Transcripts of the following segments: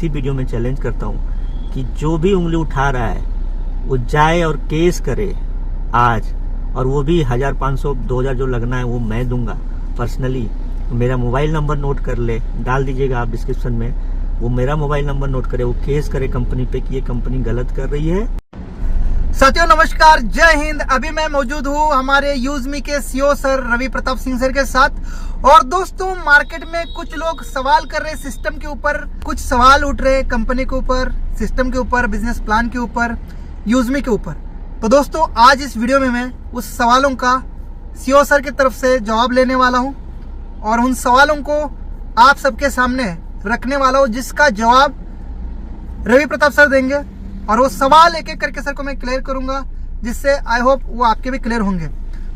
इसी वीडियो में चैलेंज करता हूँ कि जो भी उंगली उठा रहा है वो जाए और केस करे आज, और वो भी 1500 2000 जो लगना है वो मैं दूंगा पर्सनली। तो मेरा मोबाइल नंबर नोट कर ले, डाल दीजिएगा आप डिस्क्रिप्शन में, वो मेरा मोबाइल नंबर नोट करे, वो केस करे कंपनी पे कि ये कंपनी गलत कर रही है। साथियों नमस्कार, जय हिंद। अभी मैं मौजूद हूँ हमारे यूजमी के CEO sir Ravi Pratap Singh sir के साथ। और दोस्तों, मार्केट में कुछ लोग सवाल कर रहे हैं सिस्टम के ऊपर, कुछ सवाल उठ रहे हैं कंपनी के ऊपर, सिस्टम के ऊपर, बिजनेस प्लान के ऊपर, यूजमी के ऊपर। तो दोस्तों, आज इस वीडियो में मैं उस सवालों का सीईओ सर की तरफ से जवाब लेने वाला हूँ और उन सवालों को आप सबके सामने रखने वाला हूँ, जिसका जवाब रवि प्रताप सर देंगे। और वो सवाल एक एक करके सर को मैं क्लियर करूंगा, जिससे आई होप वो आपके भी क्लियर होंगे।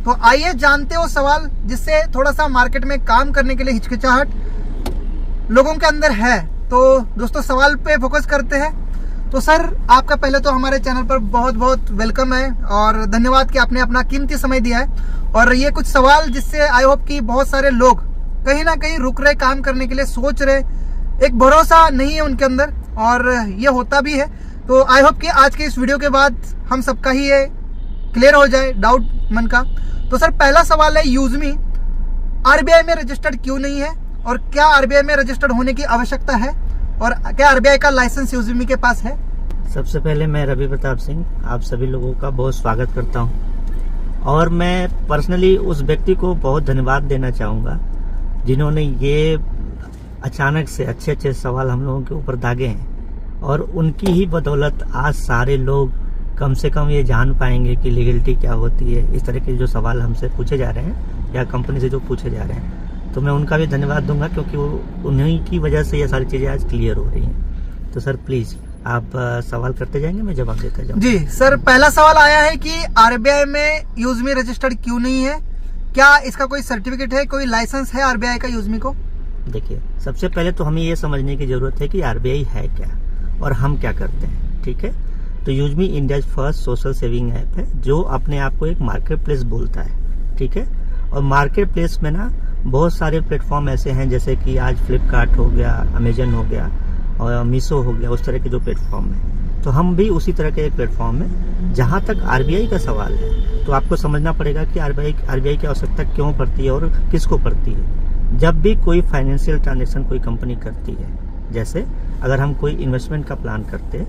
तो आइए जानते हो सवाल, जिससे थोड़ा सा मार्केट में काम करने के लिए हिचकिचाहट लोगों के अंदर है। तो दोस्तों, सवाल पे फोकस करते हैं। तो सर, आपका पहले तो हमारे चैनल पर बहुत बहुत वेलकम है और धन्यवाद कि आपने अपना कीमती समय दिया है। और ये कुछ सवाल जिससे आई होप कि बहुत सारे लोग कहीं ना कहीं रुक रहे, काम करने के लिए सोच रहे, एक भरोसा नहीं है उनके अंदर, और ये होता भी है। तो आई होप कि आज के इस वीडियो के बाद हम सबका ही ये क्लियर हो जाए डाउट मन का। तो सर, पहला सवाल है, यूजमी आरबीआई में रजिस्टर्ड क्यों नहीं है, और क्या आरबीआई में रजिस्टर्ड होने की आवश्यकता है, और क्या आरबीआई का लाइसेंस यूजमी के पास है? सबसे पहले मैं रवि प्रताप सिंह आप सभी लोगों का बहुत स्वागत करता हूं, और मैं पर्सनली उस व्यक्ति को बहुत धन्यवाद देना चाहूँगा जिन्होंने ये अचानक से अच्छे अच्छे सवाल हम लोगों के ऊपर दागे हैं, और उनकी ही बदौलत आज सारे लोग कम से कम ये जान पाएंगे कि लीगलिटी क्या होती है। इस तरह के जो सवाल हमसे पूछे जा रहे हैं या कंपनी से जो पूछे जा रहे हैं, तो मैं उनका भी धन्यवाद दूंगा, क्योंकि वो उन्हीं की वजह से ये सारी चीज़ें आज क्लियर हो रही हैं। तो सर प्लीज़ आप सवाल करते जाएंगे, मैं जवाब देता जाऊँगा। जी सर, पहला सवाल आया है कि आरबीआई में यूजमी रजिस्टर्ड क्यों नहीं है, क्या इसका कोई सर्टिफिकेट है, कोई लाइसेंस है आरबीआई का यूजमी को? देखिए, सबसे पहले तो हमें ये समझने की जरूरत है कि आरबीआई है क्या और हम क्या करते हैं। ठीक है, तो यूजमी India first social saving app है, जो अपने आप को एक मार्केट प्लेस बोलता है। ठीक है, और मार्केट प्लेस में ना बहुत सारे प्लेटफॉर्म ऐसे हैं, जैसे कि आज फ्लिपकार्ट हो गया, अमेजन हो गया और मीशो हो गया, उस तरह के जो प्लेटफॉर्म है। तो हम भी उसी तरह के एक प्लेटफॉर्म है। जहां तक आरबीआई का सवाल है, तो आपको समझना पड़ेगा कि आरबीआई की आवश्यकता क्यों पड़ती है और किसको पड़ती है। जब भी कोई फाइनेंशियल ट्रांजेक्शन कोई कंपनी करती है, जैसे अगर हम कोई इन्वेस्टमेंट का प्लान करते,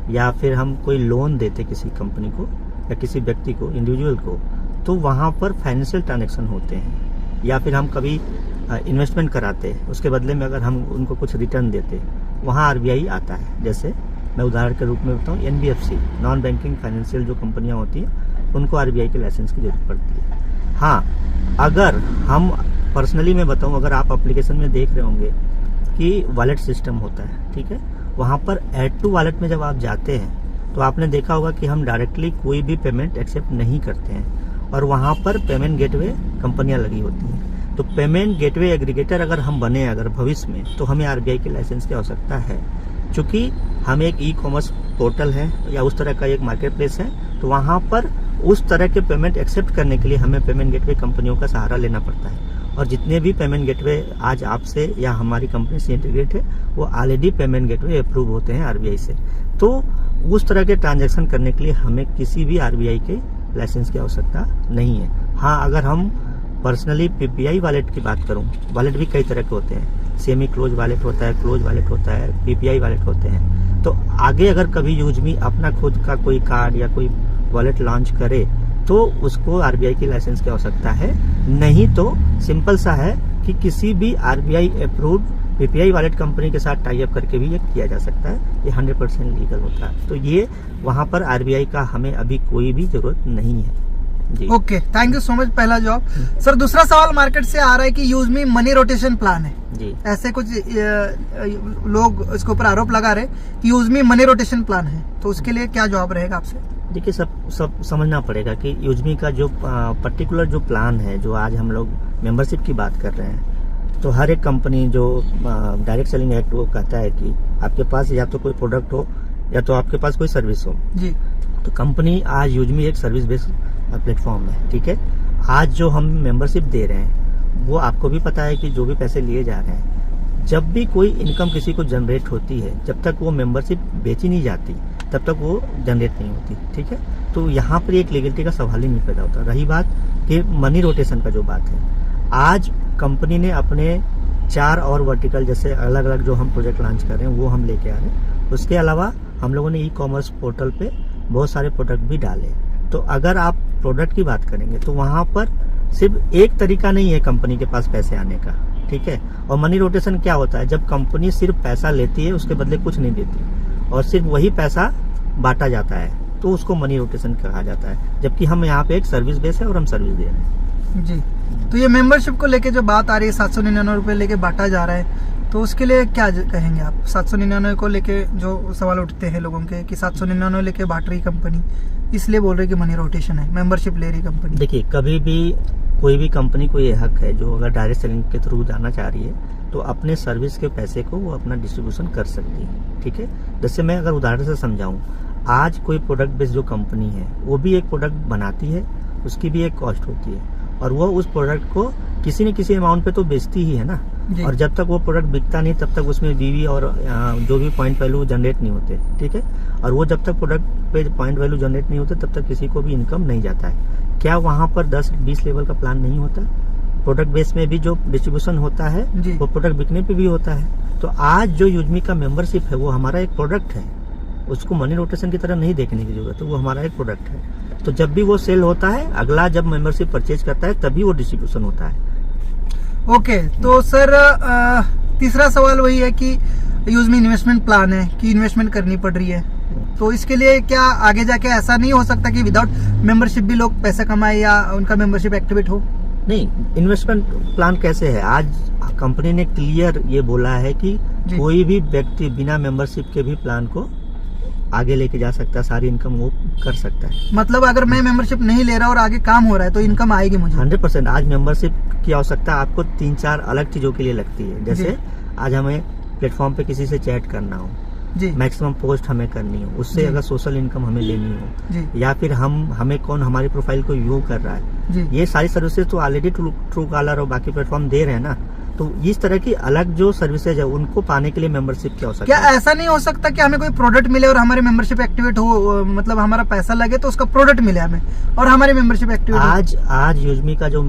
या फिर हम कोई लोन देते किसी कंपनी को या किसी व्यक्ति को, इंडिविजुअल को, तो वहाँ पर फाइनेंशियल ट्रांजेक्शन होते हैं। या फिर हम कभी इन्वेस्टमेंट कराते, उसके बदले में अगर हम उनको कुछ रिटर्न देते, वहाँ आरबीआई आता है। जैसे मैं उदाहरण के रूप में बताऊँ, एनबीएफसी, नॉन बैंकिंग फाइनेंशियल जो कंपनियाँ होती हैं, उनको आरबीआई के लाइसेंस की जरूरत पड़ती है। हाँ, अगर हम पर्सनली मैं बताऊँ, अगर आप एप्लीकेशन में देख रहे होंगे कि वॉलेट सिस्टम होता है, ठीक है, वहाँ पर ऐड टू वॉलेट में जब आप जाते हैं, तो आपने देखा होगा कि हम डायरेक्टली कोई भी पेमेंट एक्सेप्ट नहीं करते हैं, और वहाँ पर पेमेंट गेटवे कंपनियां लगी होती हैं। तो पेमेंट गेटवे एग्रीगेटर अगर हम बने अगर भविष्य में, तो हमें आरबीआई के लाइसेंस की आवश्यकता है, क्योंकि हम एक ई कॉमर्स पोर्टल है या उस तरह का एक मार्केट प्लेस है। तो वहाँ पर उस तरह के पेमेंट एक्सेप्ट करने के लिए हमें पेमेंट गेटवे कंपनियों का सहारा लेना पड़ता है। और जितने भी पेमेंट गेटवे आज आपसे या हमारी कंपनी से इंटीग्रेट है, वो ऑलरेडी पेमेंट गेटवे अप्रूव होते हैं आरबीआई से। तो उस तरह के ट्रांजैक्शन करने के लिए हमें किसी भी आरबीआई के लाइसेंस की आवश्यकता नहीं है। हाँ, अगर हम पर्सनली पीपीआई वॉलेट की बात करूँ, वॉलेट भी कई तरह के होते हैं, सेमी क्लोज वॉलेट होता है, क्लोज वॉलेट होता है, पीपीआई वॉलेट होते हैं। तो आगे अगर कभी यूजमी अपना खुद का कोई कार्ड या कोई वॉलेट लॉन्च करे, तो उसको आरबीआई की लाइसेंस की आवश्यकता है। नहीं तो सिंपल सा है कि किसी भी RBI approved PPI wallet company के साथ टाई अप करके भी ये किया जा सकता है। ये 100% लीगल होता है। तो ये वहां पर आरबीआई का हमें अभी कोई भी जरूरत नहीं है। जी okay, thank you so much, पहला जवाब। सर, दूसरा सवाल मार्केट से आ रहा है कि यूजमी मनी रोटेशन प्लान है। जी, ऐसे कुछ लोग इसके ऊपर आरोप लगा रहे कि यूजमी मनी रोटेशन प्लान है, तो उसके लिए क्या जवाब रहेगा आपसे? देखिए, सब समझना पड़ेगा कि यूजमी का जो पर्टिकुलर जो प्लान है, जो आज हम लोग मेंबरशिप की बात कर रहे हैं, तो हर एक कंपनी जो डायरेक्ट सेलिंग एक्ट वो कहता है कि आपके पास या तो कोई प्रोडक्ट हो या तो आपके पास कोई सर्विस हो। जी, तो कंपनी आज यूजमी एक सर्विस बेस्ड प्लेटफॉर्म है। ठीक है, आज जो हम मेंबरशिप दे रहे हैं, वो आपको भी पता है कि जो भी पैसे लिए जा रहे हैं, जब भी कोई इनकम किसी को जनरेट होती है, जब तक वो मेंबरशिप बेची नहीं जाती तब तक वो जनरेट नहीं होती। ठीक है, तो यहाँ पर एक लीगलिटी का सवाल ही नहीं पैदा होता। रही बात कि मनी रोटेशन का जो बात है, आज कंपनी ने अपने 4 और वर्टिकल जैसे अलग अलग जो हम प्रोजेक्ट लॉन्च कर रहे हैं वो हम लेके आ रहे हैं। उसके अलावा हम लोगों ने ई कॉमर्स पोर्टल पे बहुत सारे प्रोडक्ट भी डाले। तो अगर आप प्रोडक्ट की बात करेंगे तो वहाँ पर सिर्फ एक तरीका नहीं है कंपनी के पास पैसे आने का। ठीक है, और मनी रोटेशन क्या होता है, जब कंपनी सिर्फ पैसा लेती है उसके बदले कुछ नहीं देती और सिर्फ वही पैसा बांटा जाता है, तो उसको मनी रोटेशन कहा जाता है। जबकि हम यहाँ पे एक सर्विस बेस है और हम सर्विस दे रहे हैं। जी, तो ये मेंबरशिप को लेके जो बात आ रही है 799 रुपये लेके बांटा जा रहा है, तो उसके लिए क्या कहेंगे आप? 799 को लेके जो सवाल उठते हैं लोगों के कि 799 लेके बांट रही कंपनी, इसलिए बोल रही कि मनी रोटेशन है, मेंबरशिप ले रही कंपनी। देखिए, कभी भी कोई भी कंपनी को ये हक है जो अगर डायरेक्ट सेलिंग के थ्रू जाना चाह रही है तो अपने सर्विस के पैसे को वो अपना डिस्ट्रीब्यूशन कर सकती है। ठीक है, जैसे मैं अगर उदाहरण से समझाऊं, आज कोई प्रोडक्ट बेस्ड जो कंपनी है वो भी एक प्रोडक्ट बनाती है, उसकी भी एक कॉस्ट होती है और वो उस प्रोडक्ट को किसी न किसी अमाउंट पे तो बेचती ही है ना। और जब तक वो प्रोडक्ट बिकता नहीं तब तक उसमें बीवी और जो भी पॉइंट वैल्यू जनरेट नहीं होते। ठीक है, और वो जब तक प्रोडक्ट पे पॉइंट वैल्यू जनरेट नहीं होते तब तक किसी को भी इनकम नहीं जाता है। क्या वहाँ पर 10-20 लेवल का प्लान नहीं होता? प्रोडक्ट बेस में भी जो डिस्ट्रीब्यूशन होता है वो प्रोडक्ट बिकने पे भी होता है। तो आज जो यूजमी का मेंबरशिप है वो हमारा एक प्रोडक्ट है, उसको मनी रोटेशन की तरह नहीं देखने की जरूरत है, वो हमारा एक प्रोडक्ट है। तो जब भी वो सेल होता है, अगला जब मेंबरशिप परचेज करता है तभी वो डिस्ट्रीब्यूशन होता है। ओके, तो सर तीसरा सवाल वही है कि यूजमी इन्वेस्टमेंट प्लान है कि इन्वेस्टमेंट करनी पड़ रही है, तो इसके लिए क्या आगे जाके ऐसा नहीं हो सकता कि विदाउट मेंबरशिप भी लोग पैसा कमाए या उनका मेंबरशिप एक्टिवेट हो? नहीं, इन्वेस्टमेंट प्लान कैसे है, आज कंपनी ने क्लियर ये बोला है कि कोई भी व्यक्ति बिना मेंबरशिप के भी प्लान को आगे लेके जा सकता है, सारी इनकम वो कर सकता है। मतलब अगर मैं मेंबरशिप नहीं ले रहा और आगे काम हो रहा है तो इनकम आएगी मुझे? 100%। आज मेंबरशिप की आवश्यकता आपको 3-4 अलग चीजों के लिए लगती है। जैसे आज हमें प्लेटफॉर्म पे किसी से चैट करना हो, मैक्सिमम पोस्ट हमें करनी हो, उससे अगर सोशल इनकम हमें लेनी हो, या फिर हमें कौन हमारी प्रोफाइल को व्यू कर रहा है, ये सारी सर्विसेज तो ऑलरेडी ट्रू कॉलर और बाकी प्लेटफॉर्म दे रहे हैं ना। तो इस तरह की अलग जो सर्विसेज है उनको पाने के लिए मेंबरशिप की आवश्यकता है। क्या ऐसा नहीं हो सकता कि हमें कोई प्रोडक्ट मिले और हमारी मेंबरशिप एक्टिवेट हो, मतलब हमारा पैसा लगे तो उसका प्रोडक्ट मिले हमें और हमारी मेंबरशिप एक्टिवेट? आज यूजमी का जो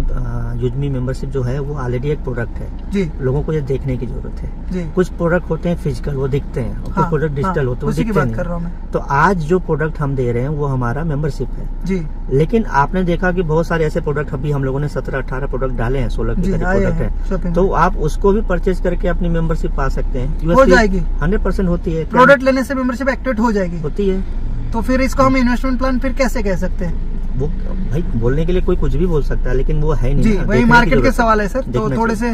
यूजमी मेंबरशिप जो है वो ऑलरेडी एक प्रोडक्ट है जी। लोगों को ये देखने की जरूरत है जी। कुछ प्रोडक्ट होते हैं फिजिकल, वो दिखते हैं, और कुछ प्रोडक्ट डिजिटल होते हैं, वो दिखते नहीं। तो आज जो प्रोडक्ट हम दे रहे हैं वो हमारा मेंबरशिप है जी। लेकिन आपने देखा कि बहुत सारे ऐसे प्रोडक्ट अभी हम लोगों ने 17-18 प्रोडक्ट डाले हैं, 16 के प्रोडक्ट है, तो आप उसको भी परचेज करके अपनी मेंबरशिप पा सकते हैं। हो जाएगी, 100% होती है। प्रोडक्ट लेने से मेंबरशिप एक्टिवेट हो जाएगी? होती है। तो फिर इसको हम इन्वेस्टमेंट प्लान फिर कैसे कह सकते हैं? वो भाई बोलने के लिए कोई कुछ भी बोल सकता है, लेकिन वो है नहीं जी। वही मार्केट के सवाल है सर। तो थोड़े से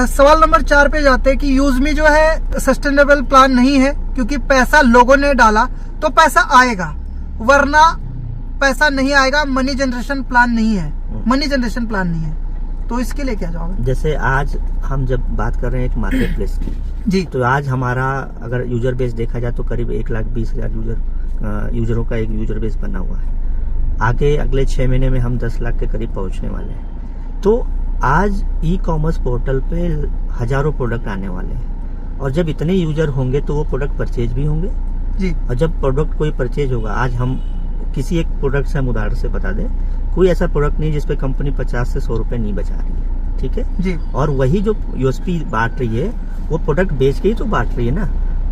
सवाल नंबर 4 पे जाते हैं कि यूजमी जो है सस्टेनेबल प्लान नहीं है, क्योंकि पैसा लोगों ने डाला तो पैसा आएगा, वरना पैसा नहीं आएगा। मनी जनरेशन प्लान नहीं है, मनी जनरेशन प्लान नहीं है, तो इसके लिए क्या जवाब है? जैसे आज हम जब बात कर रहे हैं एक मार्केट प्लेस की जी, तो आज हमारा अगर यूजर बेस देखा जाए तो करीब 1,20,000 यूजरों का एक यूजर बेस बना हुआ है। आगे अगले 6 महीने में हम 10 लाख के करीब पहुंचने वाले हैं। तो आज ई कॉमर्स पोर्टल पे हजारों प्रोडक्ट आने वाले हैं, और जब इतने यूजर होंगे तो वो प्रोडक्ट परचेज भी होंगे जी। और जब प्रोडक्ट कोई परचेज होगा, आज हम किसी एक प्रोडक्ट से हम उदाहरण से बता दें, कोई ऐसा प्रोडक्ट नहीं जिसपे कंपनी 50 से 100 रुपए नहीं बचा रही है, ठीक है जी। और वही जो यूएसपी बांट रही है वो प्रोडक्ट बेच के ही तो बांट रही है ना।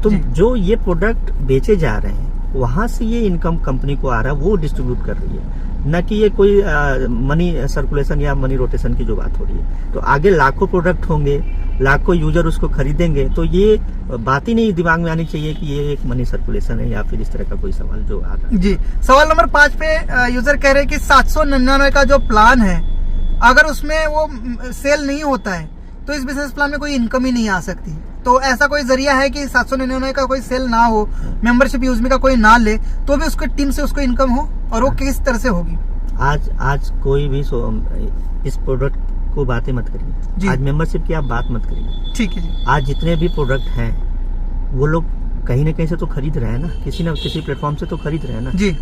तो जो ये प्रोडक्ट बेचे जा रहे हैं वहां से ये इनकम कंपनी को आ रहा है, वो डिस्ट्रीब्यूट कर रही है, न कि ये कोई मनी सर्कुलेशन या मनी रोटेशन की जो बात हो रही है। तो आगे लाखों प्रोडक्ट होंगे, लाखों यूजर उसको खरीदेंगे, तो ये बात ही नहीं दिमाग में आनी चाहिए कि ये एक मनी सर्कुलेशन है या फिर इस तरह का कोई सवाल जो आ रहा है जी। सवाल नंबर 5 पे यूजर कह रहे हैं कि 799 का जो प्लान है, अगर उसमें वो सेल नहीं होता है तो इस बिजनेस प्लान में कोई इनकम ही नहीं आ सकती। तो ऐसा कोई जरिया है कि 799 का कोई सेल ना हो, मेंबरशिप यूजमी का कोई ना ले, तो भी उसके टीम से उसको इनकम हो, और वो किस तरह से होगी? आज कोई भी इस प्रोडक्ट को बातें मत करिए, आज मेंबरशिप की आप बात मत करिए, ठीक है जी। आज जितने भी प्रोडक्ट हैं वो लोग कहीं ना कहीं से तो खरीद रहे हैं ना, किसी न किसी प्लेटफॉर्म से तो खरीद रहे हैं ना जी।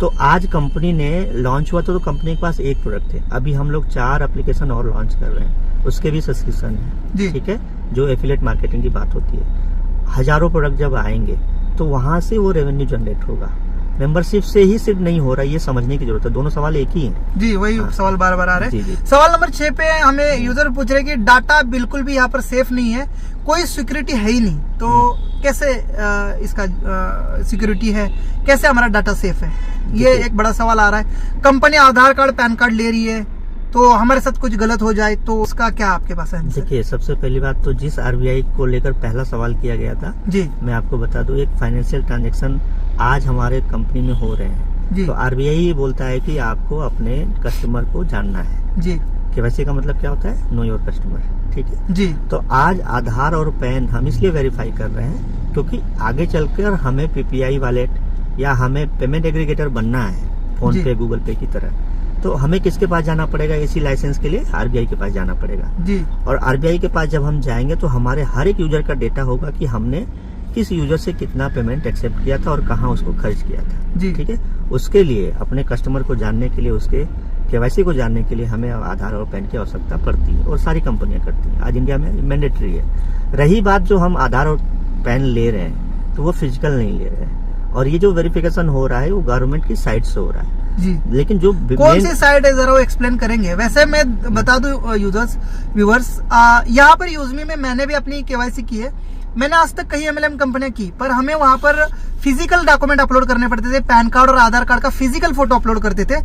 तो आज कंपनी ने लॉन्च हुआ तो कंपनी के पास एक प्रोडक्ट थे, अभी हम लोग 4 एप्लीकेशन और लॉन्च कर रहे हैं, उसके भी सब्सक्रिप्शन है, ठीक है। जो एफिलिएट मार्केटिंग की बात होती है। हजारों प्रोडक्ट जब आएंगे तो वहां से वो रेवेन्यू जनरेट होगा। मेंबरशिप से ही सिर्फ नहीं हो रहा, ये समझने की जरूरत है। दोनों सवाल एक ही है जी, वही सवाल बार बार आ रहे जी, जी। हैं। सवाल नंबर 6 पे हमें यूजर पूछ रहे हैं कि डाटा बिल्कुल भी यहाँ पर सेफ नहीं है, कोई सिक्योरिटी है ही नहीं, तो कैसे इसका सिक्योरिटी है, कैसे हमारा डाटा सेफ है, ये एक बड़ा सवाल आ रहा है। कंपनी आधार कार्ड पैन कार्ड ले रही है, तो हमारे साथ कुछ गलत हो जाए तो उसका क्या आपके पास है? देखिए, सबसे पहली बात तो जिस आरबीआई को लेकर पहला सवाल किया गया था जी, मैं आपको बता दूं, एक फाइनेंशियल ट्रांजैक्शन आज हमारे कंपनी में हो रहे हैं जी, तो आरबीआई ये बोलता है कि आपको अपने कस्टमर को जानना है। जी, केवाईसी का मतलब क्या होता है? नो योर कस्टमर, ठीक है जी, तो आज आधार और पैन हम इसलिए वेरीफाई कर रहे हैं क्योंकि आगे चलकर हमें पीपीआई वॉलेट या हमें पेमेंट एग्रीगेटर बनना है, फोन जी। पे गूगल पे की तरह। तो हमें किसके पास जाना पड़ेगा? एसी लाइसेंस के लिए आरबीआई के पास जाना पड़ेगा। जी, और आरबीआई के पास जब हम जाएंगे तो हमारे हर एक यूजर का डेटा होगा कि हमने किस यूजर से कितना पेमेंट एक्सेप्ट किया था और कहाँ उसको खर्च किया था। जी, ठीक है, उसके लिए अपने कस्टमर को जानने के लिए, उसके केवाईसी को जानने के लिए हमें आधार और पैन की आवश्यकता पड़ती है और सारी कंपनियां करती हैं। आज इंडिया में मैंडेटरी है। रही बात जो हम आधार और पैन ले रहे हैं तो वो फिजिकल नहीं ले रहे हैं, और ये जो वेरिफिकेशन हो रहा है वो गवर्नमेंट की साइट से हो रहा है। जी। लेकिन जो कौन सी साइट है जरा वो एक्सप्लेन करेंगे? वैसे मैं बता दूं यूजर्स व्यूअर्स, यहाँ पर यूजमी में मैंने भी अपनी केवाईसी की है। मैंने आज तक कई एमएलएम कंपनियां की, पर हमें वहां पर फिजिकल डॉक्यूमेंट अपलोड करने पड़ते थे। पैन कार्ड और आधार कार्ड का फिजिकल फोटो अपलोड करते थे,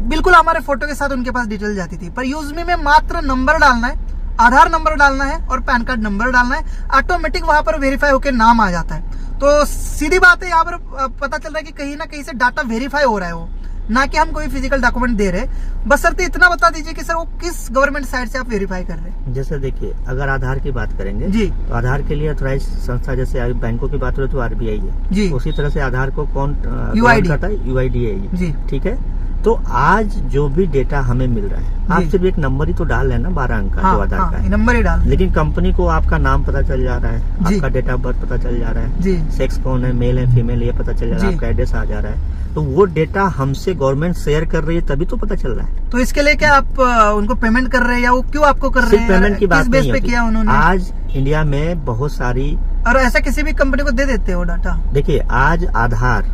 बिल्कुल हमारे फोटो के साथ उनके पास डिटेल जाती थी। पर यूजमी में मात्र नंबर डालना है, आधार नंबर डालना है और पैन कार्ड नंबर डालना है, ऑटोमेटिक वहां पर वेरीफाई होकर नाम आ जाता है। तो सीधी बात है, यहाँ पर पता चल रहा है कि कहीं ना कहीं से डाटा वेरीफाई हो रहा है वो, ना कि हम कोई फिजिकल डॉक्यूमेंट दे रहे। बशर्ते इतना बता दीजिए कि सर वो किस गवर्नमेंट साइट से आप वेरीफाई कर रहे हैं। जैसे देखिए, अगर आधार की बात करेंगे जी, तो आधार के लिए ऑथराइज संस्था, जैसे बैंकों की बात हो तो आरबीआई है जी, उसी तरह से आधार को कौन UID करता है? यूआईडी है ये, जी, ठीक है। तो आज जो भी डेटा हमें मिल रहा है, आप जी। सिर्फ एक नंबर ही तो डाल रहे हैं ना, 12 अंक का हाँ, जो आधार हाँ, का है, नंबर ही डाल। लेकिन कंपनी को आपका नाम पता चल जा रहा है, जी। आपका डेट ऑफ बर्थ पता चल जा रहा है, जी, सेक्स कौन है, मेल है फीमेल, ये पता चल जा रहा है, जी। आपका एड्रेस आ जा रहा है। तो वो डेटा हमसे गवर्नमेंट शेयर कर रही है तभी तो पता चल रहा है। तो इसके लिए क्या आप उनको पेमेंट कर रहे हैं या वो क्यों आपको कर रहे सिर्फ हैं? पेमेंट की बात किस बेस नहीं पे होती। किया उन्होंने? आज इंडिया में बहुत सारी, और ऐसा किसी भी कंपनी को दे देते हो डाटा? देखिए आज आधार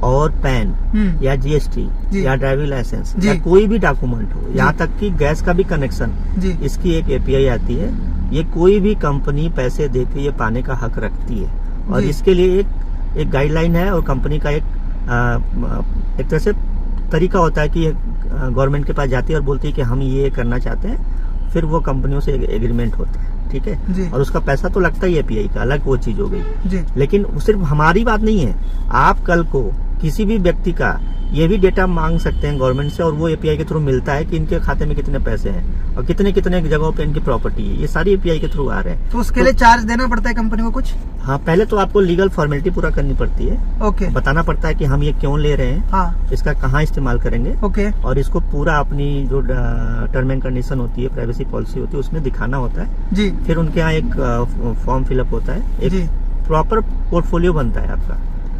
और पैन या जीएसटी जी। या ड्राइविंग लाइसेंस जी। या कोई भी डॉक्यूमेंट हो, जी। यहाँ तक कि गैस का भी कनेक्शन, जी, इसकी एक एपीआई आती है। ये कोई भी कंपनी पैसे देके ये पाने का हक रखती है, और जी। इसके लिए एक गाइडलाइन है और कंपनी का एक तरह से तरीका होता है कि गवर्नमेंट के पास जाती है और बोलती है कि हम ये करना चाहते हैं, फिर वो कंपनियों से एग्रीमेंट होता है, ठीक जी। है। और उसका पैसा तो लगता ही एपीआई का, अलग वो चीज हो गई। जी, लेकिन सिर्फ हमारी बात नहीं है, आप कल को किसी भी व्यक्ति का ये भी डेटा मांग सकते हैं गवर्नमेंट से, और वो एपीआई के थ्रू मिलता है कि इनके खाते में कितने पैसे हैं और कितने कितने जगहों पे इनकी प्रॉपर्टी है, ये सारी एपीआई के थ्रू आ रहे हैं। तो उसके लिए चार्ज देना पड़ता है कंपनी को कुछ? हाँ, पहले तो आपको लीगल फॉर्मेलिटी पूरा करनी पड़ती है, ओके, बताना पड़ता है कि हम ये क्यों ले रहे हैं, हाँ, इसका कहाँ इस्तेमाल करेंगे, ओके, और इसको पूरा अपनी जो टर्म एंड कंडीशन होती है, प्राइवेसी पॉलिसी होती है, उसमें दिखाना होता है। जी, फिर उनके यहाँ एक फॉर्म फिलअप होता है, जी, एक प्रॉपर पोर्टफोलियो बनता है आपका,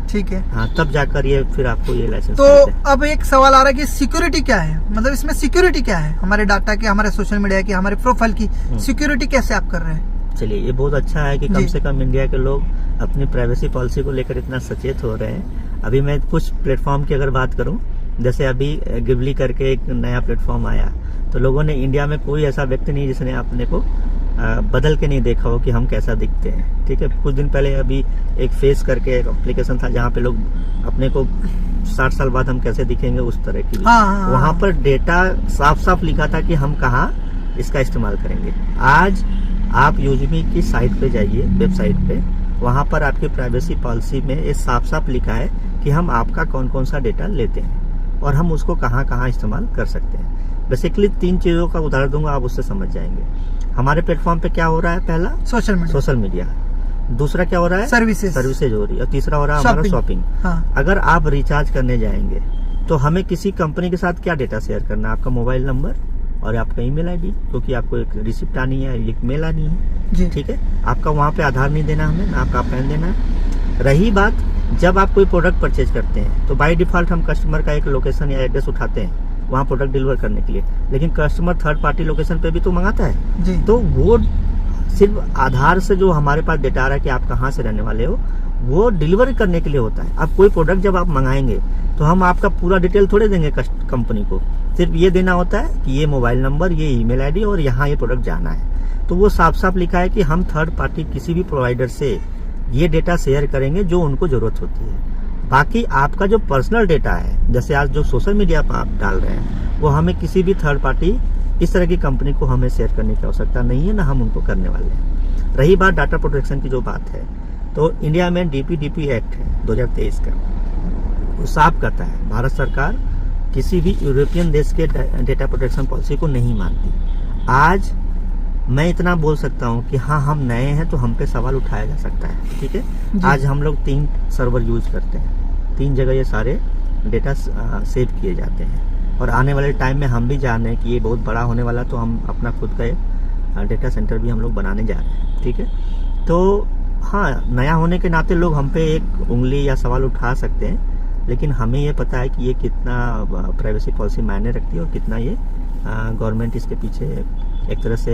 ठीक है। हाँ, तब जाकर ये फिर आपको ये लाइसेंस तो मिलते हैं। अब एक सवाल आ रहा है कि सिक्योरिटी क्या है, मतलब इसमें सिक्योरिटी क्या है हमारे डाटा की, हमारे सोशल मीडिया की, हमारे प्रोफाइल की सिक्योरिटी कैसे आप कर रहे हैं? चलिए, ये बहुत अच्छा है कि कम जी। से कम इंडिया के लोग अपनी प्राइवेसी पॉलिसी को लेकर इतना सचेत हो रहे हैं। अभी मैं कुछ प्लेटफॉर्म की अगर बात करूं, जैसे अभी गिबली करके एक नया प्लेटफॉर्म आया, तो लोगों ने, इंडिया में कोई ऐसा व्यक्ति नहीं जिसने अपने को बदल के नहीं देखा हो कि हम कैसा दिखते हैं, ठीक है। कुछ दिन पहले अभी एक फेस करके एक एप्लीकेशन था जहाँ पे लोग अपने को 60 साल बाद हम कैसे दिखेंगे उस तरह की, हाँ, वहां पर डेटा साफ साफ लिखा था कि हम कहाँ इसका इस्तेमाल करेंगे। आज आप यूजमी की साइट पे जाइए, वेबसाइट पे, वहां पर आपकी प्राइवेसी पॉलिसी में ये साफ साफ लिखा है कि हम आपका कौन कौन सा डेटा लेते हैं और हम उसको कहाँ कहाँ इस्तेमाल कर सकते हैं। बेसिकली 3 चीजों का उदाहरण दूंगा, आप उससे समझ जाएंगे। हमारे प्लेटफॉर्म पे क्या हो रहा है? पहला सोशल मीडिया, दूसरा क्या हो रहा है? सर्विसेज हो रही है, और तीसरा हो रहा है हमारा शॉपिंग। हाँ। अगर आप रिचार्ज करने जाएंगे तो हमें किसी कंपनी के साथ क्या डेटा शेयर करना है? आपका मोबाइल नंबर और आपका ईमेल आईडी, क्योंकि आपको एक रिसिप्ट आनी है, एक मेल आनी है, ठीक है। आपका वहाँ पे आधार नहीं देना हमें, ना आपका पैन देना है। रही बात, जब आप कोई प्रोडक्ट परचेज करते हैं तो बाय डिफॉल्ट हम कस्टमर का एक लोकेशन या एड्रेस उठाते हैं वहाँ प्रोडक्ट डिलीवर करने के लिए, लेकिन कस्टमर थर्ड पार्टी लोकेशन पे भी तो मंगाता है। जी। तो वो सिर्फ आधार से जो हमारे पास डेटा आ रहा है कि आप कहाँ से रहने वाले हो, वो डिलीवरी करने के लिए होता है। अब कोई प्रोडक्ट जब आप मंगाएंगे तो हम आपका पूरा डिटेल थोड़े देंगे कंपनी को, सिर्फ ये देना होता है कि ये मोबाइल नंबर, ये ईमेल आईडी और यहाँ ये प्रोडक्ट जाना है। तो वो साफ साफ लिखा है कि हम थर्ड पार्टी किसी भी प्रोवाइडर से ये डेटा शेयर करेंगे जो उनको जरूरत होती है। बाकी आपका जो पर्सनल डेटा है, जैसे आज जो सोशल मीडिया पर आप डाल रहे हैं, वो हमें किसी भी थर्ड पार्टी इस तरह की कंपनी को हमें शेयर करने की आवश्यकता नहीं है, ना हम उनको करने वाले हैं। रही बात डाटा प्रोटेक्शन की जो बात है, तो इंडिया में डीपीडीपी एक्ट है 2023 का, वो साफ कहता है भारत सरकार किसी भी यूरोपियन देश के डेटा प्रोटेक्शन पॉलिसी को नहीं मानती। आज मैं इतना बोल सकता हूँ कि हाँ, हम नए हैं तो हम पे सवाल उठाया जा सकता है, ठीक है। आज हम लोग 3 सर्वर यूज करते हैं, 3 जगह ये सारे डेटा सेव किए जाते हैं, और आने वाले टाइम में हम भी जान रहे हैं कि ये बहुत बड़ा होने वाला, तो हम अपना खुद का एक डेटा सेंटर भी हम लोग बनाने जा रहे हैं, ठीक है। तो हाँ, नया होने के नाते लोग हम पे एक उंगली या सवाल उठा सकते हैं, लेकिन हमें ये पता है कि ये कितना प्राइवेसी पॉलिसी मायने रखती है और कितना ये गवर्नमेंट इसके पीछे एक तरह से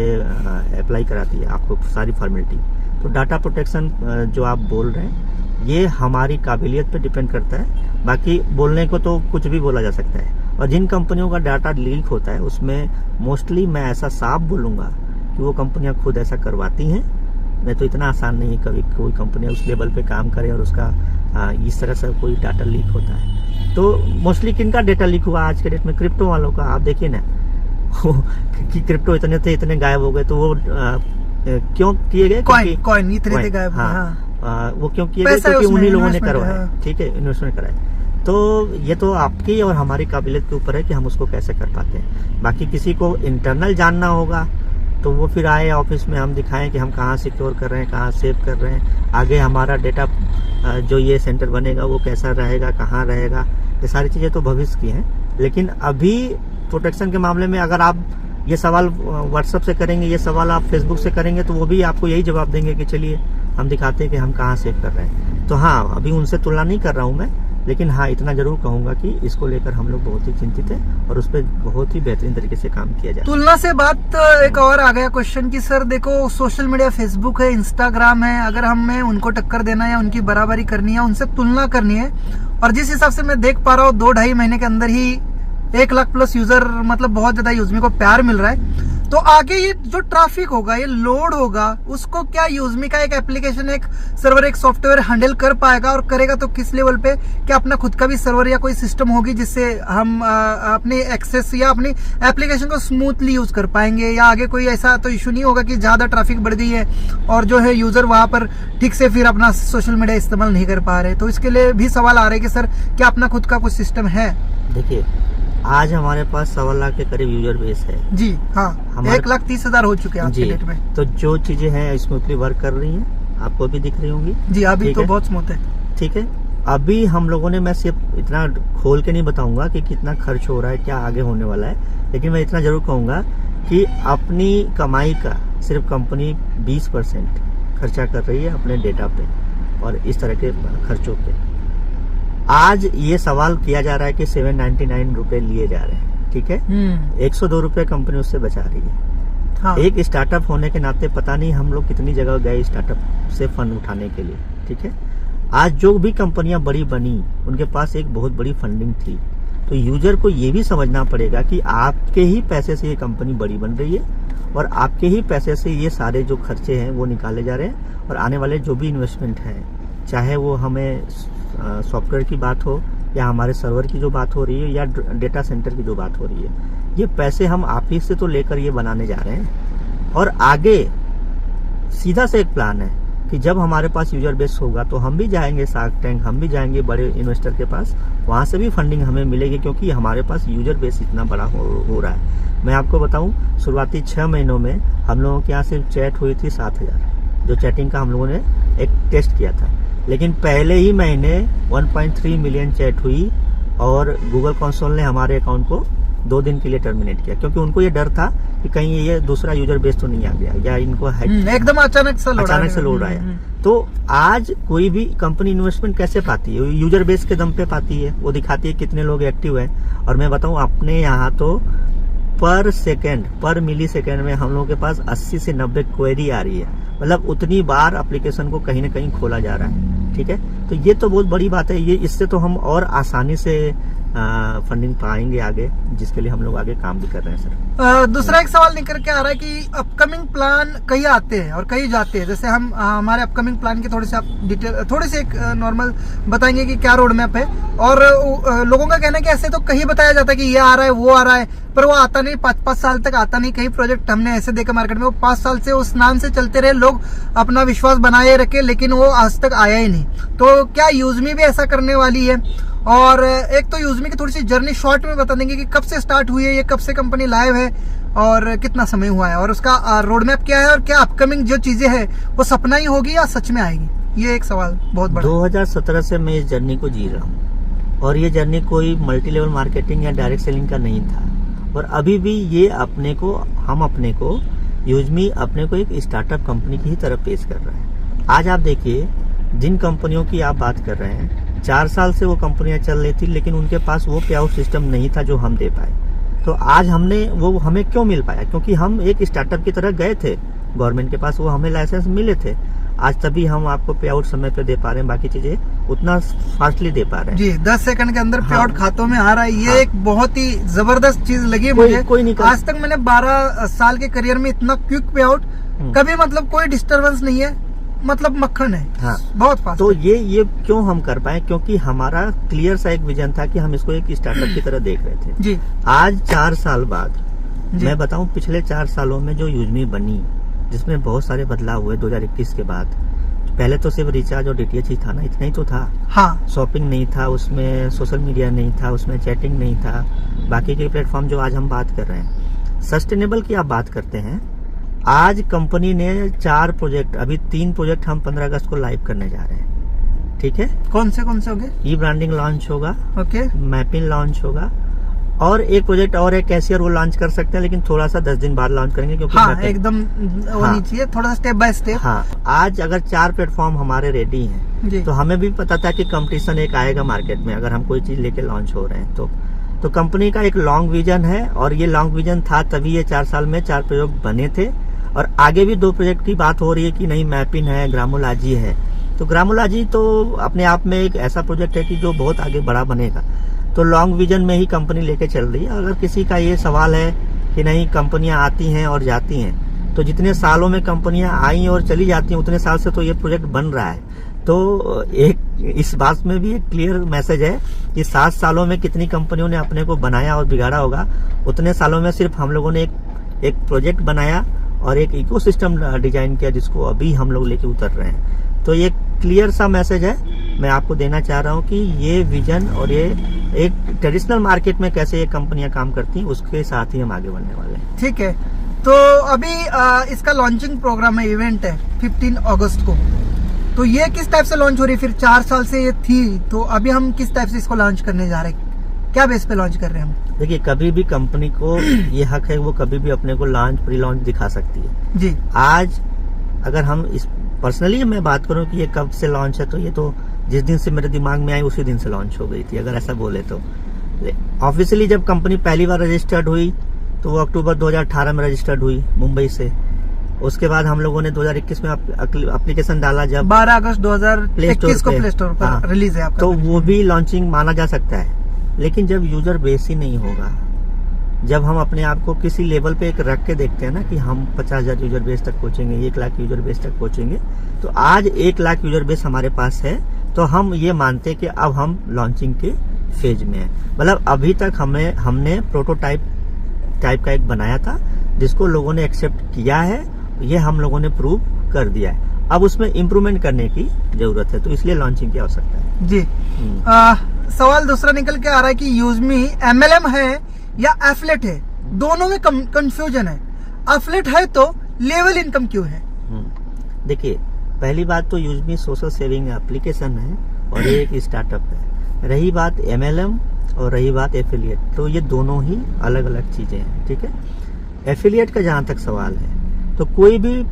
अप्लाई कराती है आपको सारी फॉर्मेलिटी। तो डाटा प्रोटेक्शन जो आप बोल रहे हैं, ये हमारी काबिलियत पे डिपेंड करता है। बाकी बोलने को तो कुछ भी बोला जा सकता है, और जिन कंपनियों का डाटा लीक होता है उसमें मोस्टली मैं ऐसा साफ बोलूँगा कि वो कंपनियाँ खुद ऐसा करवाती हैं। नहीं तो इतना आसान नहीं है कभी कोई कंपनी उस लेवल पे काम करे और उसका इस तरह से कोई डाटा लीक होता है। तो मोस्टली किनका डाटा लीक हुआ आज के डेट में? क्रिप्टो वालों का। आप देखिए ना कि क्रिप्टो इतने थे, इतने गायब हो गए, तो वो क्यों किए गए? कॉइन इतने थे गायब। हाँ। वो क्यों किए गए? क्योंकि उन्हीं लोगों ने करवाया, ठीक है, इन्वेस्टमेंट कराया। तो ये तो आपकी और हमारी काबिलियत के ऊपर है कि हम उसको कैसे कर पाते हैं। बाकी किसी को इंटरनल जानना होगा तो वो फिर आए ऑफिस में, हम दिखाएं कि हम कहाँ सिक्योर कर रहे हैं, कहाँ सेव कर रहे हैं, आगे हमारा डेटा जो ये सेंटर बनेगा वो कैसा रहेगा, कहाँ रहेगा, ये सारी चीज़ें तो भविष्य की हैं। लेकिन अभी प्रोटेक्शन के मामले में अगर आप ये सवाल व्हाट्सएप से करेंगे, ये सवाल आप फेसबुक से करेंगे, तो वो भी आपको यही जवाब देंगे कि चलिए हम दिखाते हैं कि हम कहाँ सेव कर रहे हैं। तो हाँ, अभी उनसे तुलना नहीं कर रहा हूँ मैं, लेकिन हाँ, इतना जरूर कहूंगा कि इसको लेकर हम लोग बहुत ही चिंतित हैं और उस पर बहुत ही बेहतरीन तरीके से काम किया जाए। तुलना से बात एक और आ गया क्वेश्चन की सर देखो, सोशल मीडिया फेसबुक है, इंस्टाग्राम है, अगर हमें उनको टक्कर देना है या उनकी बराबरी करनी है, उनसे तुलना करनी है, और जिस हिसाब से मैं देख पा रहा हूँ 2-2.5 महीने के अंदर ही 1 लाख प्लस यूजर, मतलब बहुत ज्यादा यूजमी को प्यार मिल रहा है। तो आगे ये जो ट्रैफिक होगा, ये लोड होगा, उसको क्या यूजमी का एक एप्लीकेशन, एक सर्वर, एक सॉफ्टवेयर हैंडल कर पाएगा, और करेगा तो किस लेवल पे? क्या अपना खुद का भी सर्वर या कोई सिस्टम होगी जिससे हम अपने एक्सेस या अपनी एप्लीकेशन को स्मूथली यूज कर पाएंगे, या आगे कोई ऐसा तो इशू नहीं होगा कि ज्यादा ट्रैफिक बढ़ गई है और जो है यूजर वहां पर ठीक से फिर अपना सोशल मीडिया इस्तेमाल नहीं कर पा रहे? तो इसके लिए भी सवाल आ रहे कि सर क्या अपना खुद का कुछ सिस्टम है? देखिए, आज हमारे पास 1.25 लाख के करीब यूजर बेस है जी। हाँ, 1,30,000 हो चुके हैं आज के डेट में। तो जो चीजें हैं स्मूथली वर्क कर रही हैं, आपको भी दिख रही होंगी जी। अभी तो बहुत स्मूथ है, ठीक है। अभी हम लोगों ने, मैं सिर्फ इतना खोल के नहीं बताऊंगा कि कितना खर्च हो रहा है, क्या आगे होने वाला है, लेकिन मैं इतना जरूर कहूंगा कि अपनी कमाई का सिर्फ कंपनी 20% खर्चा कर रही है अपने डेटा पे और इस तरह के खर्चों पे। आज ये सवाल किया जा रहा है कि 799 रुपए लिए जा रहे हैं, ठीक है। 102 रुपए कंपनी उससे बचा रही है। हाँ। एक स्टार्टअप होने के नाते पता नहीं हम लोग कितनी जगह गए स्टार्टअप से फंड उठाने के लिए, ठीक है। आज जो भी कंपनियां बड़ी बनी, उनके पास एक बहुत बड़ी फंडिंग थी। तो यूजर को ये भी समझना पड़ेगा कि आपके ही पैसे से ये कंपनी बड़ी बन रही है और आपके ही पैसे से ये सारे जो खर्चे हैं वो निकाले जा रहे हैं, और आने वाले जो भी इन्वेस्टमेंट है, चाहे वो हमें सॉफ्टवेयर की बात हो या हमारे सर्वर की जो बात हो रही है या डेटा सेंटर की जो बात हो रही है, ये पैसे हम आप ही से तो लेकर ये बनाने जा रहे हैं। और आगे सीधा से एक प्लान है कि जब हमारे पास यूजर बेस होगा तो हम भी जाएंगे शार्क टैंक, हम भी जाएंगे बड़े इन्वेस्टर के पास, वहां से भी फंडिंग हमें मिलेगी, क्योंकि हमारे पास यूजर बेस इतना बड़ा हो रहा है। मैं आपको बताऊं, शुरुआती 6 महीनों में हम लोगों के यहाँ सिर्फ चैट हुई थी 7,000, जो चैटिंग का हम लोगों ने एक टेस्ट किया था। लेकिन पहले ही महीने 1.3 मिलियन चैट हुई और गूगल कंसोल ने हमारे अकाउंट को 2 दिन के लिए टर्मिनेट किया, क्योंकि उनको ये डर था कि कहीं ये दूसरा यूजर बेस तो नहीं आ गया या इनको एकदम अचानक से लोड आया। तो आज कोई भी कंपनी इन्वेस्टमेंट कैसे पाती है? यूजर बेस के दम पे पाती है, वो दिखाती है कितने लोग एक्टिव है। और मैं बताऊं, अपने यहाँ तो पर मिली सेकेंड में हम लोगों के पास 80 से 90 क्वेरी आ रही है। मतलब उतनी बार एप्लीकेशन को कहीं ना कहीं खोला जा रहा है। ठीक है, तो ये तो बहुत बड़ी बात है। ये इससे तो हम और आसानी से फंडिंग पाएंगे आगे, जिसके लिए हम लोग आगे काम भी कर रहे हैं सर। दूसरा एक सवाल निकल के आ रहा है कि अपकमिंग प्लान कई आते हैं और कई जाते हैं। जैसे हम हमारे अपकमिंग प्लान की थोड़ी सी आप डिटेल, थोड़ी सी एक नॉर्मल बताएंगे कि क्या रोड मैप है। और लोगों का कहना है कि ऐसे तो कहीं बताया जाता है कि ये आ रहा है वो आ रहा है, पर वो आता नहीं, 5-5 साल तक आता नहीं। कई प्रोजेक्ट हमने ऐसे देखे मार्केट में, वो 5 साल से उस नाम से चलते रहे, लोग अपना विश्वास बनाए रखे, लेकिन वो आज तक आया ही नहीं। तो क्या यूजमी भी ऐसा करने वाली है? और एक तो यूजमी की थोड़ी सी जर्नी शॉर्ट में बता देंगे कि कब से स्टार्ट हुई है, ये कब से कंपनी लाइव है और कितना समय हुआ है, और उसका रोड मैप क्या है, और क्या अपकमिंग जो चीजें हैं वो सपना ही होगी या सच में आएगी? ये एक सवाल बहुत बड़ा। 2017 से मैं इस जर्नी को जी रहा हूँ, और ये जर्नी कोई मल्टी लेवल मार्केटिंग या डायरेक्ट सेलिंग का नहीं था। और अभी भी ये हम अपने को यूजमी अपने को एक स्टार्टअप कंपनी की ही तरह पेश कर रहा है। आज आप देखिए, जिन कंपनियों की आप बात कर रहे हैं, 4 साल से वो कंपनियां चल रही थी, लेकिन उनके पास वो पे आउट सिस्टम नहीं था जो हम दे पाए। तो आज हमें क्यों मिल पाया? क्योंकि हम एक स्टार्टअप की तरह गए थे गवर्नमेंट के पास, वो हमें लाइसेंस मिले थे। आज तभी हम आपको पे आउट समय पे दे पा रहे हैं, बाकी चीजें उतना फास्टली दे पा रहे हैं। जी, 10 सेकंड के अंदर पे आउट खातों में आ रहा है। ये हाँ। एक बहुत ही जबरदस्त चीज लगी मुझे। कोई नहीं आज तक मैंने 12 साल के करियर में इतना क्विक पे आउट कभी, मतलब कोई डिस्टर्बेंस नहीं है, मतलब मक्खन है। हाँ। बहुत फास्ट। तो ये क्यों हम कर पाए? क्योंकि हमारा क्लियर सा एक विजन था कि हम इसको एक स्टार्टअप की तरह देख रहे थे। जी। आज 4 साल बाद मैं बताऊं, पिछले 4 सालों में जो यूजमी बनी, जिसमें बहुत सारे बदलाव हुए 2021 के बाद। पहले तो सिर्फ रिचार्ज और डीटीएच ही था ना, इतना ही तो था। हाँ। शॉपिंग नहीं था उसमें, सोशल मीडिया नहीं था उसमें, चैटिंग नहीं था, बाकी के प्लेटफॉर्म जो आज हम बात कर रहे हैं। सस्टेनेबल की आप बात करते हैं, आज कंपनी ने 4 प्रोजेक्ट, अभी 3 प्रोजेक्ट हम 15 अगस्त को लाइव करने जा रहे हैं। ठीक है, कौन से होंगे? ई ब्रांडिंग लॉन्च होगा, ओके, मैपिंग लॉन्च होगा, और एक प्रोजेक्ट और है कैशियर, वो लॉन्च कर सकते हैं, लेकिन थोड़ा सा 10 दिन बाद लॉन्च करेंगे, क्योंकि हाँ, एकदम होनी चाहिए, थोड़ा सा स्टेप बाय स्टेप। हाँ, आज अगर 4 प्लेटफॉर्म हमारे रेडी हैं, तो हमें भी पता था कि कंपटीशन एक आएगा मार्केट में, अगर हम कोई चीज लेके लॉन्च हो रहे हैं तो कंपनी का एक लॉन्ग विजन है, और ये लॉन्ग विजन था तभी ये 4 साल में 4 प्रोजेक्ट बने थे। और आगे भी 2 प्रोजेक्ट की बात हो रही है कि नहीं, मैपिन है, ग्रामोलॉजी है। तो ग्रामोलॉजी तो अपने आप में एक ऐसा प्रोजेक्ट है कि जो बहुत आगे बड़ा बनेगा। तो लॉन्ग विजन में ही कंपनी लेके चल रही है। अगर किसी का ये सवाल है कि नहीं कंपनियां आती हैं और जाती हैं, तो जितने सालों में कंपनियां आई और चली जाती हैं, उतने साल से तो ये प्रोजेक्ट बन रहा है। तो एक इस बात में भी एक क्लियर मैसेज है कि 7 सालों में कितनी कंपनियों ने अपने को बनाया और बिगाड़ा होगा, उतने सालों में सिर्फ हम लोगों ने एक प्रोजेक्ट बनाया और एक इकोसिस्टम डिजाइन किया, जिसको अभी हम लोग लेके उतर रहे हैं। तो ये क्लियर सा मैसेज है, मैं आपको देना चाह रहा हूँ कि ये विजन और ये एक ट्रेडिशनल मार्केट में कैसे ये कंपनियां काम करती हैं, उसके साथ ही हम आगे बढ़ने वाले हैं। ठीक है, तो अभी इसका लॉन्चिंग प्रोग्राम है, इवेंट है 15 अगस्त को। तो ये किस टाइप से लॉन्च हो रही है? फिर 4 साल से ये थी, तो अभी हम किस टाइप से इसको लॉन्च करने जा रहे हैं? क्या बेस पे लॉन्च कर रहे हैं हम? देखिए, कभी भी कंपनी को ये हक है, वो कभी भी अपने को लॉन्च प्री लॉन्च दिखा सकती है। जी। आज अगर हम इस पर्सनली मैं बात करूं कि ये कब से लॉन्च है, तो ये तो जिस दिन से मेरे दिमाग में आई उसी दिन से लॉन्च हो गई थी, अगर ऐसा बोले तो। ऑफिशियली जब कंपनी पहली बार रजिस्टर्ड हुई तो वो अक्टूबर 2018 में रजिस्टर्ड हुई मुंबई से। उसके बाद हम लोगों ने 2021 में एप्लीकेशन डाला, जब 12 अगस्त 2021 को प्ले स्टोर पर रिलीज है आपका, तो वो भी लॉन्चिंग माना जा सकता है। लेकिन जब यूजर बेस ही नहीं होगा, जब हम अपने आप को किसी लेवल पे एक रख के देखते हैं ना कि हम 50,000 यूजर बेस तक पहुंचेंगे, 1 लाख यूजर बेस तक पहुंचेंगे, तो आज 1 लाख यूजर बेस हमारे पास है, तो हम ये मानते हैं कि अब हम लॉन्चिंग के फेज में है। मतलब अभी तक हमने प्रोटोटाइप का एक बनाया था, जिसको लोगों ने एक्सेप्ट किया है, ये हम लोगों ने प्रूव कर दिया है। अब उसमें इम्प्रूवमेंट करने की जरूरत है, तो इसलिए लॉन्चिंग की आवश्यकता है। जी। सवाल दूसरा निकल के आ रहा है कि यूजमी MLM है या एफलेट है? दोनों में कंफ्यूजन है। एफलेट है तो लेवल इनकम क्यों है? देखिए, पहली बात तो यूजमी सोशल सेविंग एप्लीकेशन है और ये एक स्टार्टअप है। रही बात MLM और रही बात एफिलिएट, तो ये दोनों ही अलग अलग चीजें हैं। ठीक है, एफिलिएट का जहां तक सवाल है, तो कोई भी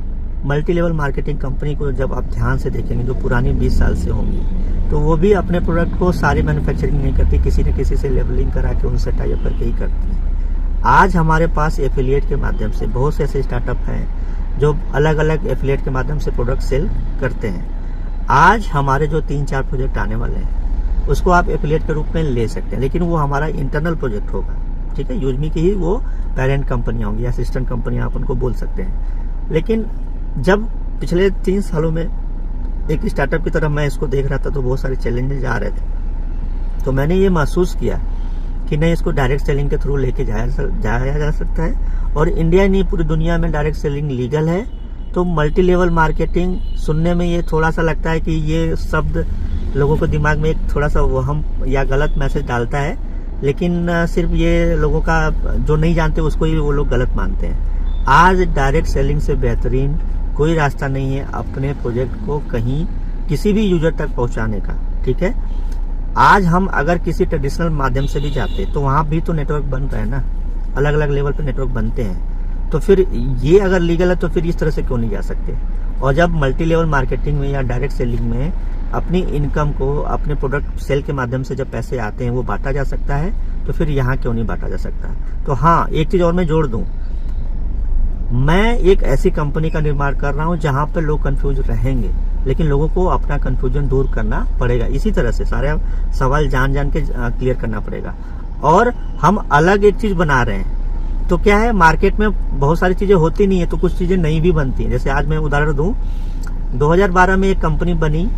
मल्टी लेवल मार्केटिंग कंपनी को जब आप ध्यान से देखेंगे, जो पुरानी 20 साल से होंगी, तो वो भी अपने प्रोडक्ट को सारी मैन्युफैक्चरिंग नहीं करती, किसी न किसी से लेवलिंग करा के उनसे टाई अप करके ही करती है। आज हमारे पास एफिलिएट के माध्यम से बहुत से ऐसे स्टार्टअप हैं जो अलग अलग एफिलिएट के माध्यम से प्रोडक्ट सेल करते हैं। आज हमारे जो 3-4 प्रोजेक्ट आने वाले हैं उसको आप एफिलिएट के रूप में ले सकते हैं, लेकिन वो हमारा इंटरनल प्रोजेक्ट होगा। ठीक है, यूजमी की ही वो पेरेंट कंपनियां होंगी, असिस्टेंट कंपनियां आप उनको बोल सकते हैं। लेकिन जब पिछले 3 सालों में एक स्टार्टअप की तरफ मैं इसको देख रहा था तो बहुत सारे चैलेंजेस आ रहे थे, तो मैंने ये महसूस किया कि नहीं, इसको डायरेक्ट सेलिंग के थ्रू लेके जाया जा सकता है। और इंडिया नहीं, पूरी दुनिया में डायरेक्ट सेलिंग लीगल है। तो मल्टी लेवल मार्केटिंग सुनने में ये थोड़ा सा लगता है कि ये शब्द लोगों को दिमाग में एक थोड़ा सा वहम या गलत मैसेज डालता है, लेकिन सिर्फ ये लोगों का जो नहीं जानते उसको ही वो लोग गलत मानते हैं। आज डायरेक्ट सेलिंग से बेहतरीन कोई रास्ता नहीं है अपने प्रोजेक्ट को कहीं किसी भी यूजर तक पहुंचाने का। ठीक है, आज हम अगर किसी ट्रेडिशनल माध्यम से भी जाते तो वहां भी तो नेटवर्क बन रहा है ना, अलग अलग लेवल पे नेटवर्क बनते हैं। तो फिर ये अगर लीगल है तो फिर इस तरह से क्यों नहीं जा सकते? और जब मल्टी लेवल मार्केटिंग में या डायरेक्ट सेलिंग में अपनी इनकम को अपने प्रोडक्ट सेल के माध्यम से जब पैसे आते हैं वो बांटा जा सकता है, तो फिर यहाँ क्यों नहीं बांटा जा सकता? तो हाँ, एक चीज और मैं जोड़ दूं, मैं एक ऐसी कंपनी का निर्माण कर रहा हूं जहां पर लोग कंफ्यूज रहेंगे, लेकिन लोगों को अपना कंफ्यूजन दूर करना पड़ेगा। इसी तरह से सारे सवाल जान के क्लियर करना पड़ेगा। और हम अलग एक चीज बना रहे हैं, तो क्या है, मार्केट में बहुत सारी चीजें होती नहीं है तो कुछ चीजें नहीं भी बनती हैं। जैसे आज मैं उदाहरण दूं, 2012 में एक कंपनी बनी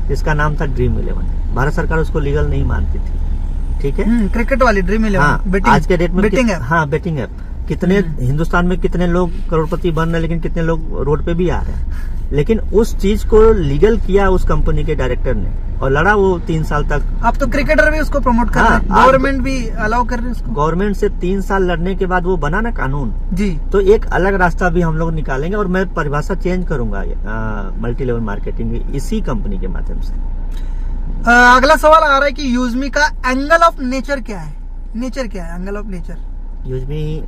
जिसका नाम था ड्रीम 11। भारत सरकार उसको लीगल नहीं मानती थी। ठीक है, क्रिकेट वाली ड्रीम 11। हाँ, आज के डेट में बेटिंग ऐप। हाँ, बेटिंग ऐप। कितने हिंदुस्तान में कितने लोग करोड़पति बन रहे हैं, लेकिन कितने लोग रोड पे भी आ रहे हैं। लेकिन उस चीज को लीगल किया उस कंपनी के डायरेक्टर ने और लड़ा वो 3 साल तक। अब तो क्रिकेटर भी उसको प्रमोट कर रहे हैं, गवर्नमेंट भी अलाउ कर रही है उसको। गवर्नमेंट से 3 साल लड़ने के बाद वो बना ना कानून जी। तो एक अलग रास्ता भी हम लोग निकालेंगे और मैं परिभाषा चेंज करूंगा मल्टी लेवल मार्केटिंग इसी कंपनी के माध्यम से। अगला सवाल आ रहा है कि यूजमी का एंगल ऑफ नेचर क्या है? नेचर क्या है, एंगल ऑफ नेचर? यूजमी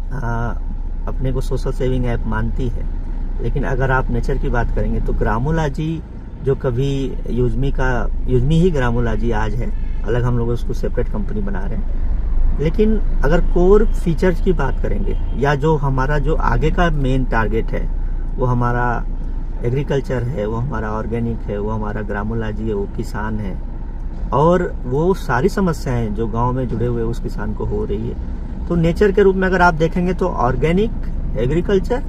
अपने को सोशल सेविंग ऐप मानती है, लेकिन अगर आप नेचर की बात करेंगे तो ग्रामोलॉजी जो कभी यूजमी ही ग्रामोलॉजी आज है, अलग हम लोग उसको सेपरेट कंपनी बना रहे हैं। लेकिन अगर कोर फीचर्स की बात करेंगे या जो हमारा जो आगे का मेन टारगेट है वो हमारा एग्रीकल्चर है, वो हमारा ऑर्गेनिक है, वो हमारा ग्रामोलॉजी है, वो किसान है, और वो सारी समस्याएं जो गांव में जुड़े हुए उस किसान को हो रही है। तो नेचर के रूप में अगर आप देखेंगे तो ऑर्गेनिक, एग्रीकल्चर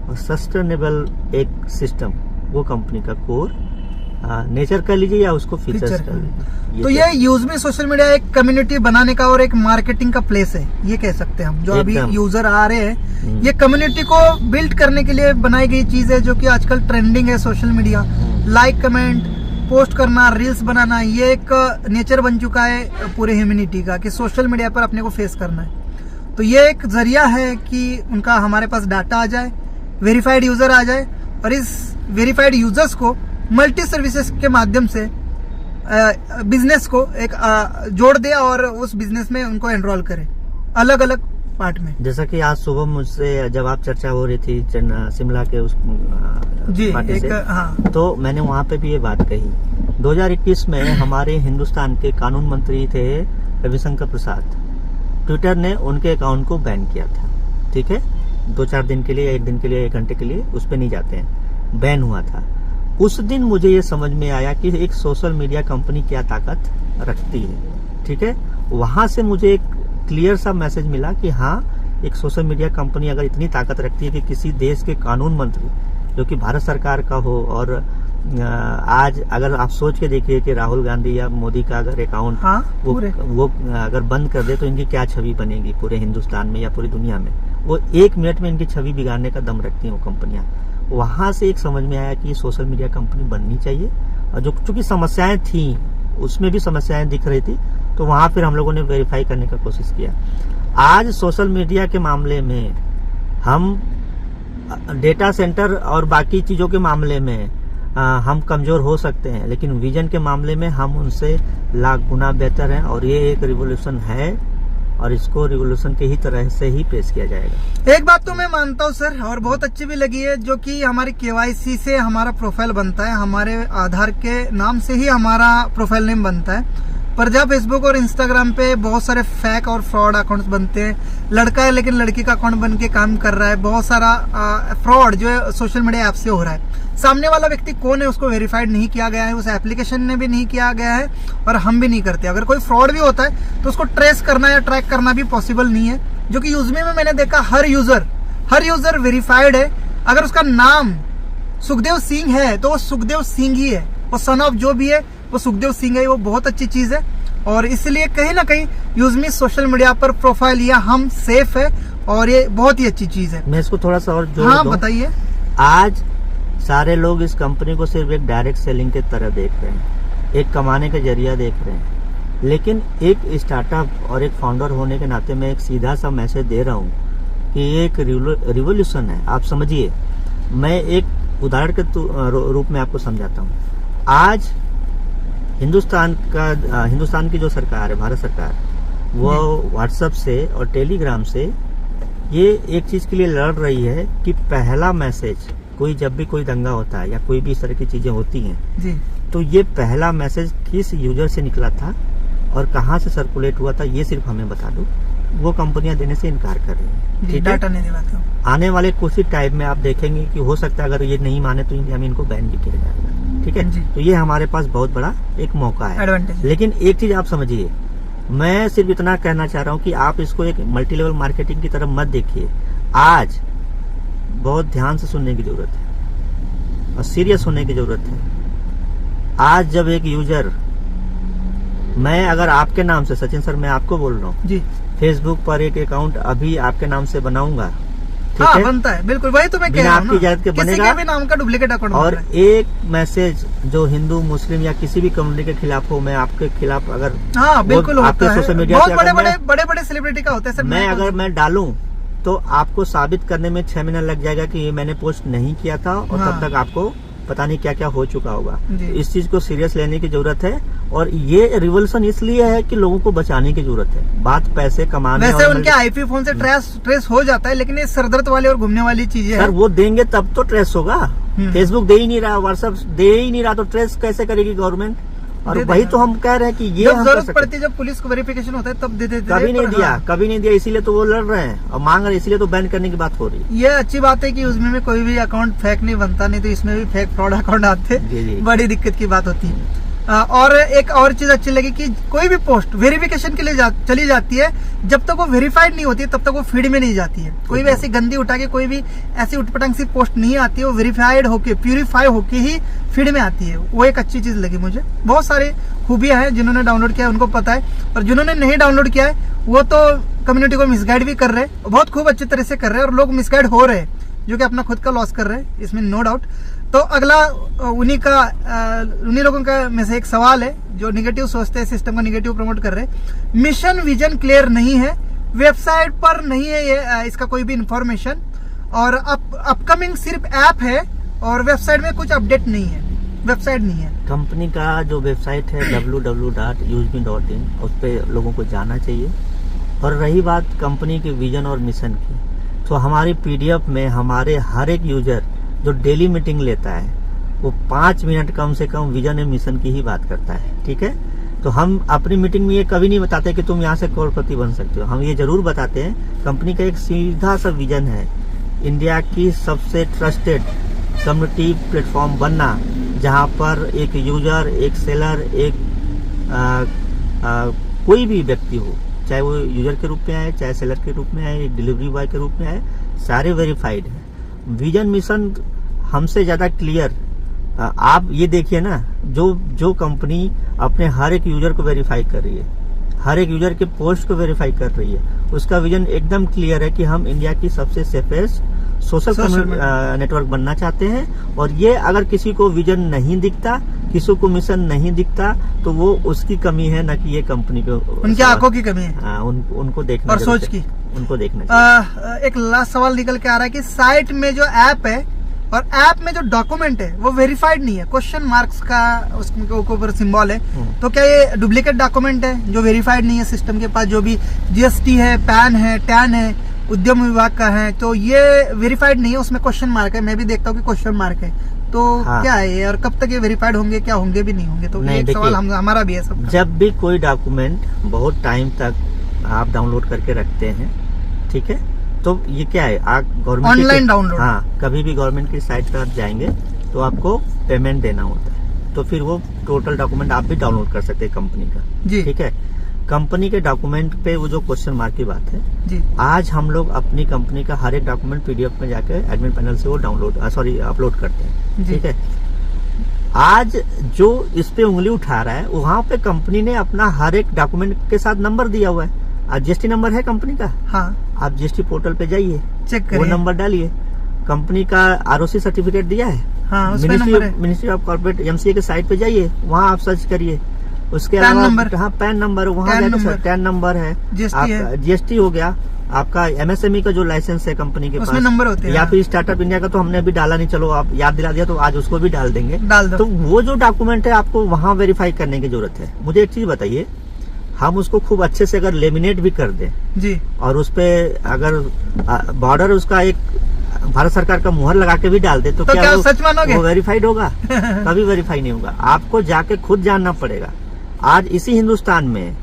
और सस्टेनेबल एक सिस्टम, वो कंपनी का कोर नेचर कर लीजिए या उसको फीचर्स कर लीजिए। तो ये यूजमी सोशल मीडिया एक कम्युनिटी बनाने का और एक मार्केटिंग का प्लेस है, ये कह सकते हैं हम। जो अभी यूजर आ रहे हैं, ये कम्युनिटी को बिल्ड करने के लिए बनाई गई चीज है, जो कि आजकल ट्रेंडिंग है social media. Like, comment, post करना, रील्स बनाना, ये एक नेचर बन चुका है पूरे ह्यूमैनिटी का कि सोशल मीडिया पर अपने को फेस करना है। तो ये एक जरिया है कि उनका हमारे पास डाटा आ जाए, वेरीफाइड यूजर आ जाए, और इस वेरीफाइड यूजर्स को मल्टी सर्विसेज के माध्यम से बिजनेस को एक जोड़ दे और उस बिजनेस में उनको एनरोल करे अलग अलग पार्ट में। जैसा कि आज सुबह मुझसे जब आप चर्चा हो रही थी शिमला के उस जी, पार्टी से, हाँ। तो मैंने वहाँ पे भी ये बात कही। 2021 में हमारे हिंदुस्तान के कानून मंत्री थे रविशंकर प्रसाद, ट्विटर ने उनके अकाउंट को बैन किया था। ठीक है, 2-4 दिन के लिए, 1 दिन के लिए, 1 घंटे के लिए उस पर नहीं जाते हैं, बैन हुआ था। उस दिन मुझे ये समझ में आया कि एक सोशल मीडिया कंपनी क्या ताकत रखती है। ठीक है, वहां से मुझे एक क्लियर सा मैसेज मिला कि हाँ, एक सोशल मीडिया कंपनी अगर इतनी ताकत रखती है कि किसी देश के कानून मंत्री जो कि भारत सरकार का हो, और आज अगर आप सोच के देखिए कि राहुल गांधी या मोदी का अगर अकाउंट वो अगर बंद कर दे तो इनकी क्या छवि बनेगी पूरे हिंदुस्तान में या पूरी दुनिया में। वो 1 मिनट में इनकी छवि बिगाड़ने का दम रखती हैं वो कंपनियां। वहां से एक समझ में आया कि सोशल मीडिया कंपनी बननी चाहिए, और जो चूंकि समस्याएं थी उसमें भी समस्याएं दिख रही थी, तो वहां फिर हम लोगों ने वेरीफाई करने का कोशिश किया। आज सोशल मीडिया के मामले में हम डेटा सेंटर और बाकी चीजों के मामले में हम कमजोर हो सकते हैं, लेकिन विजन के मामले में हम उनसे लाख गुना बेहतर हैं, और ये एक रिवोल्यूशन है और इसको रिवोल्यूशन के ही तरह से ही पेश किया जाएगा। एक बात तो मैं मानता हूँ सर, और बहुत अच्छी भी लगी है, जो कि हमारी KYC से हमारा प्रोफाइल बनता है, हमारे आधार के नाम से ही हमारा प्रोफाइल नेम बनता है। पर जब फेसबुक और इंस्टाग्राम पे बहुत सारे फेक और फ्रॉड अकाउंट्स बनते हैं, लड़का है लेकिन लड़की का अकाउंट बन के काम कर रहा है, बहुत सारा फ्रॉड जो है सोशल मीडिया ऐप से हो रहा है। सामने वाला व्यक्ति कौन है उसको वेरीफाइड नहीं किया गया है, उस एप्लीकेशन ने भी नहीं किया गया है और हम भी नहीं करते। अगर कोई फ्रॉड भी होता है तो उसको ट्रेस करना या ट्रैक करना भी पॉसिबल नहीं है, जो कि यूजमी में मैंने देखा हर यूजर वेरीफाइड है। अगर उसका नाम सुखदेव सिंह है तो वो सुखदेव सिंह ही है, वो सन ऑफ जो भी है वो सुखदेव सिंह है। वो बहुत अच्छी चीज है और इसलिए कहीं ना कहीं यूजमी सोशल मीडिया पर प्रोफाइल या हम सेफ है और ये बहुत ही अच्छी चीज है। मैं इसको थोड़ा सा और जोड़ हाँ दूं। बताइए। आज सारे लोग इस कंपनी को सिर्फ एक डायरेक्ट सेलिंग की तरह देख रहे हैं, एक कमाने का जरिया देख रहे हैं, लेकिन एक स्टार्टअप और एक फाउंडर होने के नाते मैं एक सीधा सा मैसेज दे रहा हूँ कि ये एक रिवोल्यूशन है। आप समझिए, मैं एक उदाहरण के रूप में आपको समझाता हूँ। आज हिंदुस्तान की जो सरकार है, भारत सरकार, वो व्हाट्सएप से और टेलीग्राम से ये एक चीज के लिए लड़ रही है कि पहला मैसेज कोई जब भी कोई दंगा होता है या कोई भी इस तरह की चीजें होती हैं जी, तो ये पहला मैसेज किस यूजर से निकला था और कहाँ से सर्कुलेट हुआ था, ये सिर्फ हमें बता दो। वो कंपनियां देने से इनकार कर रही हैं। ठीक डाटा है, नहीं दिलाते हो। आने वाले कुछ ही टाइम में आप देखेंगे कि हो सकता है अगर ये नहीं माने तो इंडिया में इनको बैन भी किया जाएगा। ठीक है जी। तो ये हमारे पास बहुत बड़ा एक मौका है, एडवांटेज। लेकिन एक चीज आप समझिए, मैं सिर्फ इतना कहना चाह रहा हूँ कि आप इसको एक मल्टी लेवल मार्केटिंग की तरफ मत देखिए। आज बहुत ध्यान से सुनने की जरूरत है और सीरियस होने की जरूरत है। आज जब एक यूजर, मैं अगर आपके नाम से, सचिन सर मैं आपको बोल रहा हूँ, जी फेसबुक पर एक अकाउंट अभी आपके नाम से बनाऊंगा, ठीक हाँ है, बनता है, बिल्कुल वही तो मैं कह बिना रहा हूँ आपकी इजाजत के किसी बनेगा। के भी नाम का डुप्लीकेट अकाउंट और एक मैसेज जो हिंदू मुस्लिम या किसी भी कम्युनिटी के खिलाफ हो, मैं आपके खिलाफ अगर हाँ बिल्कुल आपके होता है। सोशल मीडिया बहुत पे बड़े अगर बड़े सेलिब्रिटी का होता है सर। मैं अगर मैं डालूं तो आपको साबित करने में 6 महीना लग जाएगा कि ये मैंने पोस्ट नहीं किया था और हाँ। तब तक आपको पता नहीं क्या क्या हो चुका होगा। जी। तो इस चीज को सीरियस लेने की जरूरत है और ये रिवोल्यूशन इसलिए है कि लोगों को बचाने की जरूरत है। बात पैसे कमाने वैसे और उनके आईपी फोन से ट्रेस हो जाता है, लेकिन ये सरदर्द वाली और घूमने वाली चीजें सर हैं। वो देंगे तब तो ट्रेस होगा। फेसबुक दे ही नहीं रहा, व्हाट्सएप दे ही नहीं रहा, तो ट्रेस कैसे करेगी गवर्नमेंट? और दे वही देगा। तो हम कह रहे हैं कि ये जब हम कर जरूरत सकते पड़ती है, जब पुलिस को वेरिफिकेशन होता है तब दे देते हैं, कभी नहीं पर दिया, हाँ, कभी नहीं दिया, इसीलिए तो वो लड़ रहे हैं और मांग रहे हैं, इसीलिए तो बैन करने की बात हो रही है। ये अच्छी बात है कि उसमें कोई भी अकाउंट फेक नहीं बनता, नहीं तो इसमें भी फेक फ्रॉड अकाउंट आते, जी, जी। बड़ी दिक्कत की बात होती है। और एक और चीज अच्छी लगी कि कोई भी पोस्ट वेरिफिकेशन के लिए चली जाती है, जब तक वो वेरीफाइड नहीं होती है तब तक वो फीड में नहीं जाती है। कोई भी ऐसी गंदी उठा के कोई भी ऐसी उटपटांग सी पोस्ट नहीं आती है, वो वेरीफाइड होके प्यूरिफाई होके ही फीड में आती है। वो एक अच्छी चीज लगी मुझे। बहुत सारे खूबियां हैं, जिन्होंने डाउनलोड किया है उनको पता है, और जिन्होंने नहीं डाउनलोड किया है वो तो कम्युनिटी को मिसगाइड भी कर रहे हैं, बहुत खूब अच्छी तरह से कर रहे हैं, और लोग मिसगाइड हो रहे हैं जो कि अपना खुद का लॉस कर रहे हैं, इसमें नो डाउट। तो अगला उन्हीं लोगों का में से एक सवाल है जो निगेटिव सोचते हैं, सिस्टम को निगेटिव प्रमोट कर रहे हैं। मिशन विजन क्लियर नहीं है, वेबसाइट पर नहीं है ये इसका कोई भी इंफॉर्मेशन, और अपकमिंग सिर्फ ऐप है और वेबसाइट में कुछ अपडेट नहीं है, वेबसाइट नहीं है। कंपनी का जो वेबसाइट है www.usme.in, उस पर लोगों को जाना चाहिए। और रही बात कंपनी के विजन और मिशन की, तो हमारी पीडीएफ में हमारे हर एक यूजर जो डेली मीटिंग लेता है वो 5 मिनट कम से कम विजन और मिशन की ही बात करता है। ठीक है, तो हम अपनी मीटिंग में ये कभी नहीं बताते कि तुम यहाँ से करोड़पति बन सकते हो। हम ये जरूर बताते हैं कंपनी का एक सीधा सा विजन है, इंडिया की सबसे ट्रस्टेड कम्युनिटी प्लेटफॉर्म बनना, जहाँ पर एक यूजर, एक सेलर, एक कोई भी व्यक्ति हो, चाहे वो यूजर के रूप में आए, चाहे सेलर के रूप में आए, एक डिलीवरी बॉय के रूप में आए, सारे वेरीफाइड है। विजन मिशन हमसे ज्यादा क्लियर। आप ये देखिए ना, जो कंपनी अपने हर एक यूजर को वेरीफाई कर रही है, हर एक यूजर के पोस्ट को वेरीफाई कर रही है, उसका विजन एकदम क्लियर है कि हम इंडिया की सबसे सेफेस्ट सोशल नेटवर्क बनना चाहते हैं। और ये अगर किसी को विजन नहीं दिखता, किसी को मिशन नहीं दिखता, तो वो उसकी कमी है, ना कि ये कंपनी को, उनकी आंखों की कमी है। उनको देखना और सोच की, उनको देखना चाहिए। एक लास्ट सवाल निकल के आ रहा है कि साइट में जो ऐप है और ऐप में जो डॉक्यूमेंट है वो वेरीफाइड नहीं है, क्वेश्चन मार्क्स का उसके ऊपर सिंबल है, तो क्या ये डुप्लीकेट डॉक्यूमेंट है जो वेरीफाइड नहीं है? सिस्टम के पास जो भी जीएसटी है, पैन है, टैन है, उद्यम विभाग का है, तो ये वेरीफाइड नहीं है, उसमें क्वेश्चन मार्क है। मैं भी देखता हूँ कि क्वेश्चन मार्क है, तो हाँ। क्या है ये और कब तक ये वेरीफाइड होंगे, क्या होंगे भी नहीं होंगे? तो नहीं, ये एक देखिए, सवाल हमारा भी है सबका। जब भी कोई डॉक्यूमेंट बहुत टाइम तक आप डाउनलोड करके रखते हैं, ठीक है, तो ये क्या है, आप गवर्नमेंट ऑनलाइन डाउनलोड, हाँ, कभी भी गवर्नमेंट की साइट पर आप जाएंगे तो आपको पेमेंट देना होता है, तो फिर वो टोटल डॉक्यूमेंट आप भी डाउनलोड कर सकते हैं कंपनी का, जी ठीक है। कंपनी के डॉक्यूमेंट पे वो जो क्वेश्चन मार्क की बात है, जी, आज हम लोग अपनी कंपनी का हर एक डॉक्यूमेंट पीडीएफ में जाके एडमिन पैनल से वो अपलोड करते हैं, जी। ठीक है। आज जो इस पे उंगली उठा रहा है, वहाँ पे कंपनी ने अपना हर एक डॉक्यूमेंट के साथ नंबर दिया हुआ है। आज जीएसटी नंबर है कंपनी का, हाँ, आप जीएसटी पोर्टल पे जाइए, चेक वो करिए, नंबर डालिए। कंपनी का आरओसी सर्टिफिकेट दिया है, हाँ, उस पे नंबर है। मिनिस्ट्री ऑफ कॉर्पोरेट एमसीए के साइट पे जाइए, वहाँ आप सर्च करिए। उसके पैन अलावा नंबर, हाँ, पैन नंबर, वहाँ पैन जाके नंबर, पैन नंबर है, जीएसटी है, जीएसटी हो गया, आपका एमएसएमई का जो लाइसेंस है कंपनी के उसमें पास, नंबर होते हैं, या हाँ। फिर स्टार्टअप इंडिया का तो हमने अभी डाला नहीं, चलो आप याद दिला दिया तो आज उसको भी डाल देंगे, डाल दो। तो वो जो डॉक्यूमेंट है आपको वहाँ वेरीफाई करने की जरूरत है। मुझे एक चीज बताइए, हम उसको खूब अच्छे से अगर लेमिनेट भी कर दें जी, और उस पे अगर बॉर्डर उसका एक भारत सरकार का मुहर लगा के भी डाल दे, तो क्या वो सच मानोगे? वो वेरीफाइड होगा? कभी वेरीफाई नहीं होगा। आपको जाके खुद जानना पड़ेगा। आज इसी हिंदुस्तान में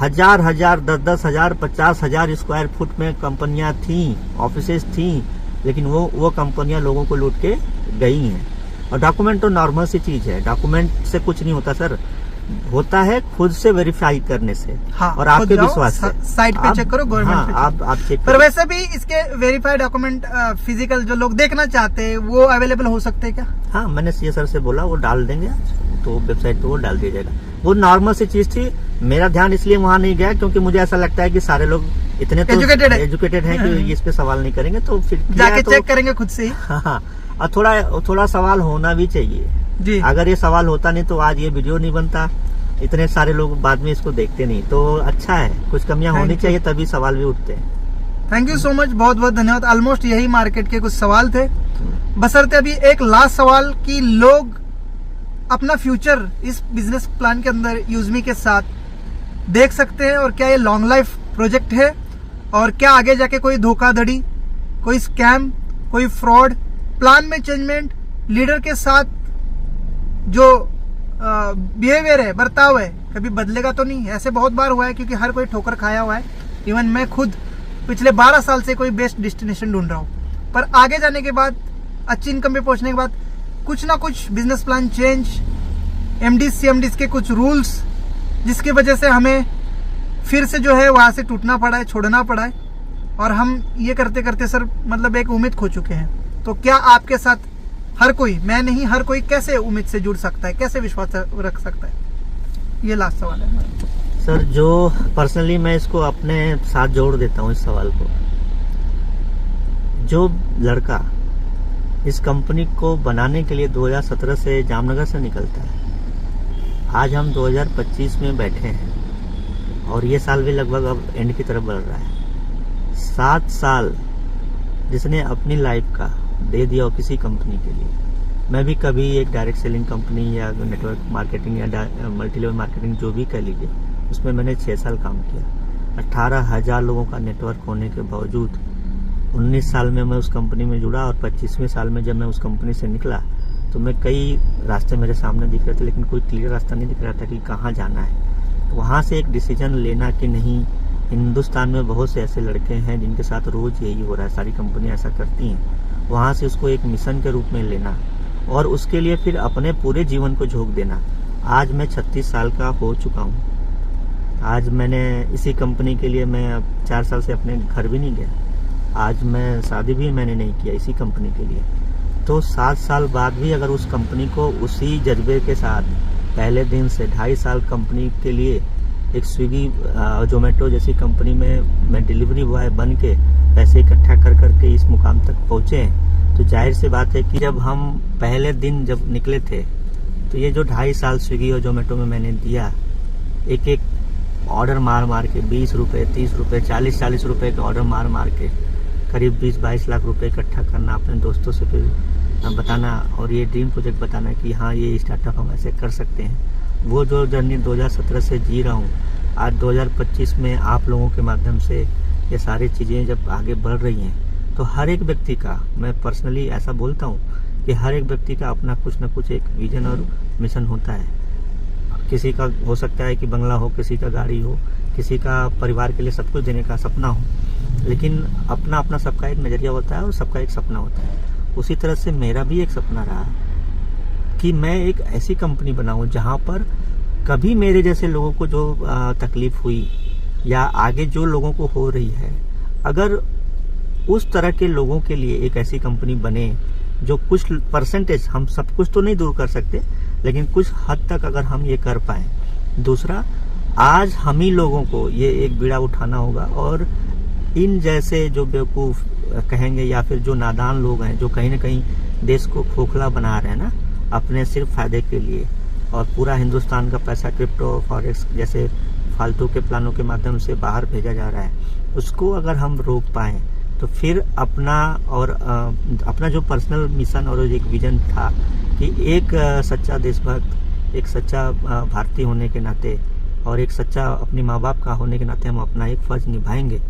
हजार 10,000 50,000 स्क्वायर फुट में कंपनियां थी, ऑफिसेज थी, लेकिन वो कंपनियां लोगों को लूट के गई हैं। और डॉक्यूमेंट तो नॉर्मल सी चीज है, डॉक्यूमेंट से कुछ नहीं होता सर, होता है खुद से वेरीफाई करने से, हाँ, और आपके खुद जाओ, विश्वास से। साइट पे आप- चेक करो, गवर्नमेंट हाँ, पे आप चेक पर करो। वैसे भी इसके वेरीफाइड डॉक्यूमेंट फिजिकल जो लोग देखना चाहते हैं वो अवेलेबल हो सकते हैं क्या? हाँ, मैंने सीए सर से बोला, वो डाल देंगे आज, तो वेबसाइट पे वो डाल दिया जाएगा। वो नॉर्मल सी चीज थी, मेरा ध्यान इसलिए वहाँ नहीं गया क्योंकि मुझे ऐसा लगता है कि सारे लोग इतने तो एजुकेटेड हैं कि इस पे सवाल नहीं करेंगे, तो फिर जाके तो, चेक करेंगे खुद से ही। हाँ, और थोड़ा सवाल होना भी चाहिए जी, अगर ये सवाल होता नहीं तो आज ये वीडियो नहीं बनता, इतने सारे लोग बाद में इसको देखते नहीं, तो अच्छा है, कुछ कमियां Thank होनी you. चाहिए तभी सवाल भी उठते हैं। थैंक यू सो मच, बहुत बहुत धन्यवाद। ऑलमोस्ट यही मार्केट के कुछ सवाल थे, बशर्ते अभी एक लास्ट सवाल कि लोग अपना फ्यूचर इस बिजनेस प्लान के अंदर यूजमी के साथ देख सकते हैं, और क्या ये लॉन्ग लाइफ प्रोजेक्ट है, और क्या आगे जाके कोई धोखाधड़ी, कोई स्कैम, कोई फ्रॉड, प्लान में चेंजमेंट, लीडर के साथ जो बिहेवियर है, बर्ताव है, कभी बदलेगा तो नहीं? ऐसे बहुत बार हुआ है, क्योंकि हर कोई ठोकर खाया हुआ है। इवन मैं खुद पिछले 12 साल से कोई बेस्ट डेस्टिनेशन ढूंढ रहा हूँ, पर आगे जाने के बाद, अच्छी इनकम पे पहुंचने के बाद कुछ ना कुछ बिजनेस प्लान चेंज, एमडी सीएमडीज के कुछ रूल्स, जिसकी वजह से हमें फिर से जो है वहां से टूटना पड़ा है, छोड़ना पड़ा है, और हम ये करते करते सर मतलब एक उम्मीद खो चुके हैं। तो क्या आपके साथ हर कोई, मैं नहीं, हर कोई कैसे उम्मीद से जुड़ सकता है, कैसे विश्वास रख सकता है? ये लास्ट सवाल है हमारा। सर, जो पर्सनली मैं इसको अपने साथ जोड़ देता हूँ इस सवाल को, जो लड़का इस कंपनी को बनाने के लिए 2017 से जामनगर से निकलता है, आज हम 2025 में बैठे हैं और ये साल भी लगभग अब एंड की तरफ बढ़ रहा है। 7 साल जिसने अपनी लाइफ का दे दिया हो किसी कंपनी के लिए। मैं भी कभी एक डायरेक्ट सेलिंग कंपनी या नेटवर्क मार्केटिंग या मल्टी लेवल मार्केटिंग जो भी कह लीजिए, उसमें मैंने 6 साल काम किया। 18,000 लोगों का नेटवर्क होने के बावजूद 19 साल में मैं उस कंपनी में जुड़ा, और 25वें साल में जब मैं उस कंपनी से निकला तो मैं कई रास्ते मेरे सामने दिख रहे थे, लेकिन कोई क्लियर रास्ता नहीं दिख रहा था कि कहाँ जाना है। तो वहाँ से एक डिसीजन लेना कि नहीं, हिंदुस्तान में बहुत से ऐसे लड़के हैं जिनके साथ रोज यही हो रहा है, सारी कंपनियां ऐसा करती हैं, वहाँ से उसको एक मिशन के रूप में लेना और उसके लिए फिर अपने पूरे जीवन को झोंक देना। आज मैं 36 साल का हो चुका हूँ। आज मैंने इसी कंपनी के लिए, मैं अब 4 साल से अपने घर भी नहीं गया। आज मैं शादी भी मैंने नहीं किया इसी कंपनी के लिए। तो 7 साल बाद भी अगर उस कंपनी को उसी जज्बे के साथ पहले दिन से 2.5 साल कंपनी के लिए एक स्विगी जोमेटो जैसी कंपनी में मैं डिलीवरी बॉय बन के पैसे इकट्ठा कर करके इस मुकाम तक पहुंचे हैं, तो जाहिर सी बात है कि जब हम पहले दिन जब निकले थे तो ये जो 2.5 साल स्विगी और जोमेटो में मैंने दिया, एक एक ऑर्डर मार मार के 20 रुपये 30 रुपये 40 रुपये के ऑर्डर मार मार के करीब 20-22 लाख रुपए इकट्ठा करना, अपने दोस्तों से फिर बताना और ये ड्रीम प्रोजेक्ट बताना कि हाँ ये स्टार्टअप हम ऐसे कर सकते हैं। वो जो जर्नी 2017 से जी रहा हूँ, आज 2025 में आप लोगों के माध्यम से ये सारी चीज़ें जब आगे बढ़ रही हैं, तो हर एक व्यक्ति का मैं पर्सनली ऐसा बोलता हूँ कि हर एक व्यक्ति का अपना कुछ न कुछ एक विजन और मिशन होता है। किसी का हो सकता है कि बंगला हो, किसी का गाड़ी हो, किसी का परिवार के लिए सब कुछ देने का सपना हो, लेकिन अपना अपना सबका एक नज़रिया होता है और सबका एक सपना होता है। उसी तरह से मेरा भी एक सपना रहा कि मैं एक ऐसी कंपनी बनाऊं जहां पर कभी मेरे जैसे लोगों को जो तकलीफ हुई या आगे जो लोगों को हो रही है, अगर उस तरह के लोगों के लिए एक ऐसी कंपनी बने जो कुछ परसेंटेज, हम सब कुछ तो नहीं दूर कर सकते, लेकिन कुछ हद तक अगर हम ये कर पाए। दूसरा, आज हम ही लोगों को ये एक बीड़ा उठाना होगा और इन जैसे जो बेवकूफ़ कहेंगे या फिर जो नादान लोग हैं, जो कहीं ना कहीं देश को खोखला बना रहे हैं ना अपने सिर्फ फायदे के लिए, और पूरा हिंदुस्तान का पैसा क्रिप्टो फॉरेक्स जैसे फालतू के प्लानों के माध्यम से बाहर भेजा जा रहा है, उसको अगर हम रोक पाएँ तो फिर अपना जो पर्सनल मिशन और एक विजन था कि एक सच्चा देशभक्त, एक सच्चा भारतीय होने के नाते और एक सच्चा अपने माँ बाप का होने के नाते हम अपना एक फर्ज निभाएंगे।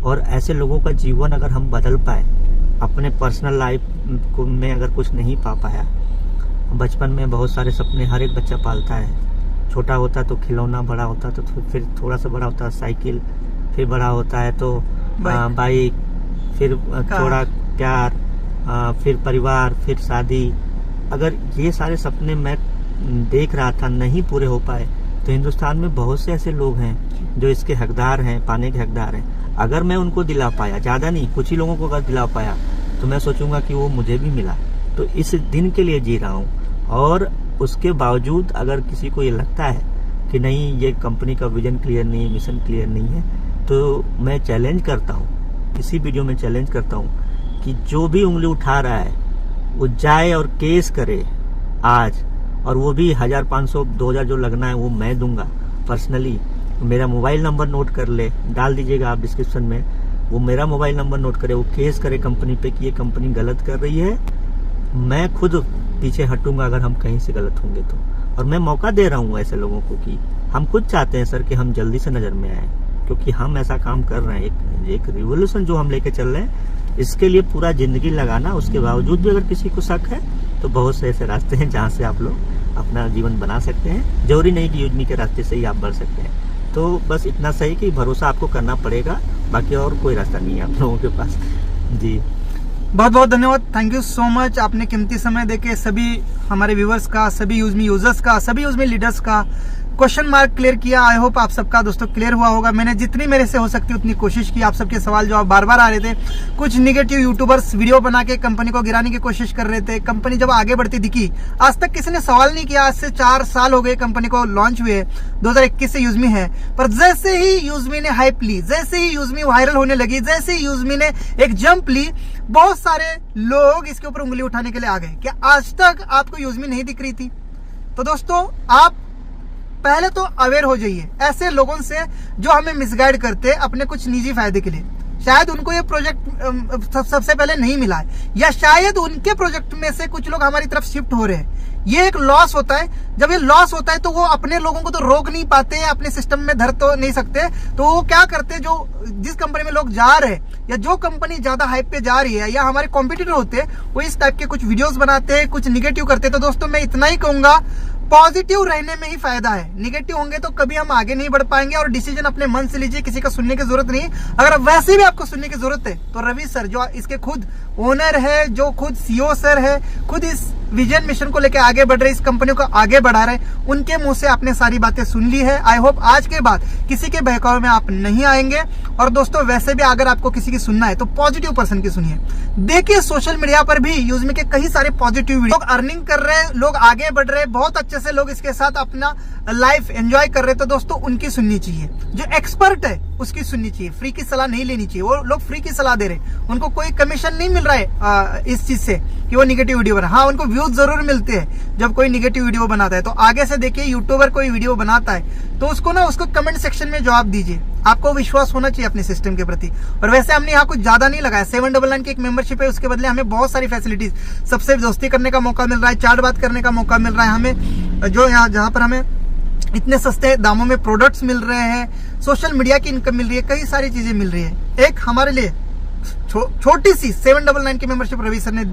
और ऐसे लोगों का जीवन अगर हम बदल पाए, अपने पर्सनल लाइफ को में अगर कुछ नहीं पा पाया, बचपन में बहुत सारे सपने हर एक बच्चा पालता है। छोटा होता है तो खिलौना, बड़ा होता है तो फिर थोड़ा सा बड़ा होता है साइकिल, फिर बड़ा होता है तो बाइक, फिर थोड़ा प्यार, फिर परिवार, फिर शादी। अगर ये सारे सपने मैं देख रहा था नहीं पूरे हो पाए, तो हिंदुस्तान में बहुत से ऐसे लोग हैं जो इसके हकदार हैं, पाने के हकदार हैं। अगर मैं उनको दिला पाया, ज़्यादा नहीं, कुछ ही लोगों को अगर दिला पाया, तो मैं सोचूंगा कि वो मुझे भी मिला। तो इस दिन के लिए जी रहा हूँ। और उसके बावजूद अगर किसी को ये लगता है कि नहीं, ये कंपनी का विजन क्लियर नहीं है, मिशन क्लियर नहीं है, तो मैं चैलेंज करता हूँ, इसी वीडियो में चैलेंज करता हूँ कि जो भी उंगली उठा रहा है वो जाए और केस करे आज, और वो भी 1000, 500, 2000 जो लगना है वो मैं दूंगा पर्सनली। मेरा मोबाइल नंबर नोट कर ले, डाल दीजिएगा आप डिस्क्रिप्शन में, वो मेरा मोबाइल नंबर नोट करे, वो केस करे कंपनी पे कि ये कंपनी गलत कर रही है। मैं खुद पीछे हटूंगा अगर हम कहीं से गलत होंगे तो। और मैं मौका दे रहा हूँ ऐसे लोगों को कि हम खुद चाहते हैं सर कि हम जल्दी से नज़र में आए, क्योंकि हम ऐसा काम कर रहे हैं, एक रिवोल्यूशन जो हम लेके चल रहे हैं, इसके लिए पूरा जिंदगी लगाना। उसके बावजूद भी अगर किसी को शक है तो बहुत से ऐसे रास्ते हैं जहाँ से आप लोग अपना जीवन बना सकते हैं। जरूरी नहीं कि यूजमी के रास्ते से ही आप बढ़ सकते हैं। तो बस इतना सही कि भरोसा आपको करना पड़ेगा, बाकी और कोई रास्ता नहीं है आप लोगों के पास। जी, बहुत बहुत धन्यवाद, थैंक यू सो मच। आपने कीमती समय देके सभी हमारे व्यूवर्स का, सभी यूजमी यूजर्स का, सभी यूजमी लीडर्स का क्वेश्चन मार्क क्लियर किया। आई होप आप सबका दोस्तों क्लियर हुआ होगा। मैंने जितनी मेरे से हो सकती उतनी कोशिश की। आप सबके सवाल जवाब बार बार आ रहे थे। कुछ निगेटिव यूट्यूबर्स वीडियो बना के कंपनी को गिराने की कोशिश कर रहे थे। कंपनी जब आगे बढ़ती दिखी, आज तक किसी ने सवाल नहीं किया। आज से 4 साल हो गए कंपनी को लॉन्च हुए, 2021 से यूजमी है। पर जैसे ही यूजमी ने हाइप ली, जैसे ही यूजमी वायरल होने लगी, जैसे ही यूजमी ने एक जंप ली, बहुत सारे लोग इसके ऊपर उंगली उठाने के लिए आ गए। क्या आज तक आपको यूजमी नहीं दिख रही थी? तो दोस्तों, आप पहले तो अवेयर हो जाइए ऐसे लोगों से जो हमें मिसगाइड करते हैं अपने कुछ निजी फायदे के लिए। शायद उनको ये प्रोजेक्ट सबसे पहले नहीं मिला है, या शायद उनके प्रोजेक्ट में से कुछ लोग हमारी तरफ शिफ्ट हो रहे हैं। ये एक लॉस होता है। जब ये लॉस होता है तो वो अपने लोगों को तो रोक नहीं पाते, अपने सिस्टम में धर तो नहीं सकते। तो वो क्या करते हैं, जो जिस कंपनी में लोग जा रहे हैं या जो कंपनी ज्यादा हाइप पे जा रही है या हमारे कॉम्पिटिटर होते हैं, वो इस टाइप के कुछ वीडियोस बनाते हैं, कुछ निगेटिव करते हैं। तो दोस्तों, मैं इतना ही कहूंगा, पॉजिटिव रहने में ही फायदा है। निगेटिव होंगे तो कभी हम आगे नहीं बढ़ पाएंगे। और डिसीजन अपने मन से लीजिए, किसी का सुनने की जरूरत नहीं। अगर वैसे भी आपको सुनने की जरूरत है तो रवि सर, जो इसके खुद ओनर है, जो खुद सीईओ सर है, खुद इस विजन मिशन को लेकर आगे बढ़ रहे, इस कंपनी को आगे बढ़ा रहे, उनके मुंह से आपने सारी बातें सुन ली है। आई होप आज के बाद किसी के बहकावे में आप नहीं आएंगे। और दोस्तों, वैसे भी अगर आपको किसी की सुनना है तो पॉजिटिव पर्सन की सुनिए। देखिए, सोशल मीडिया पर भी यूजमी के कई सारे पॉजिटिव लोग अर्निंग कर रहे हैं, लोग आगे बढ़ रहे हैं, बहुत अच्छे से लोग इसके साथ अपना लाइफ एंजॉय कर रहे हैं। तो दोस्तों, उनकी सुननी चाहिए। जो एक्सपर्ट है उसकी सुननी चाहिए, फ्री की सलाह नहीं लेनी चाहिए। वो लोग फ्री की सलाह दे रहे हैं, उनको कोई कमीशन नहीं मिल रहा है इस चीज से कि वो निगेटिव वीडियो बना। हाँ, उनको व्यूज जरूर मिलते हैं जब कोई निगेटिव वीडियो बनाता है। तो आगे से देखिए, यूट्यूबर कोई वीडियो बनाता है तो उसको कमेंट सेक्शन में जवाब दीजिए। आपको विश्वास होना चाहिए अपने सिस्टम के प्रति। और वैसे हमने यहाँ कुछ ज्यादा नहीं लगाया, 799 की एक मेंबरशिप है, उसके बदले हमें बहुत सारी फैसिलिटीज, सबसे दोस्ती करने का मौका मिल रहा है, चाट बात करने का मौका मिल रहा है हमें, जो यहाँ जहाँ पर हमें इतने सस्ते दामों में प्रोडक्ट्स मिल रहे हैं, सोशल मीडिया की इनकम मिल रही है, कई सारी चीजें मिल रही है। एक हमारे लिए छोटी सी 799 की मेंबरशिप रवि सर ने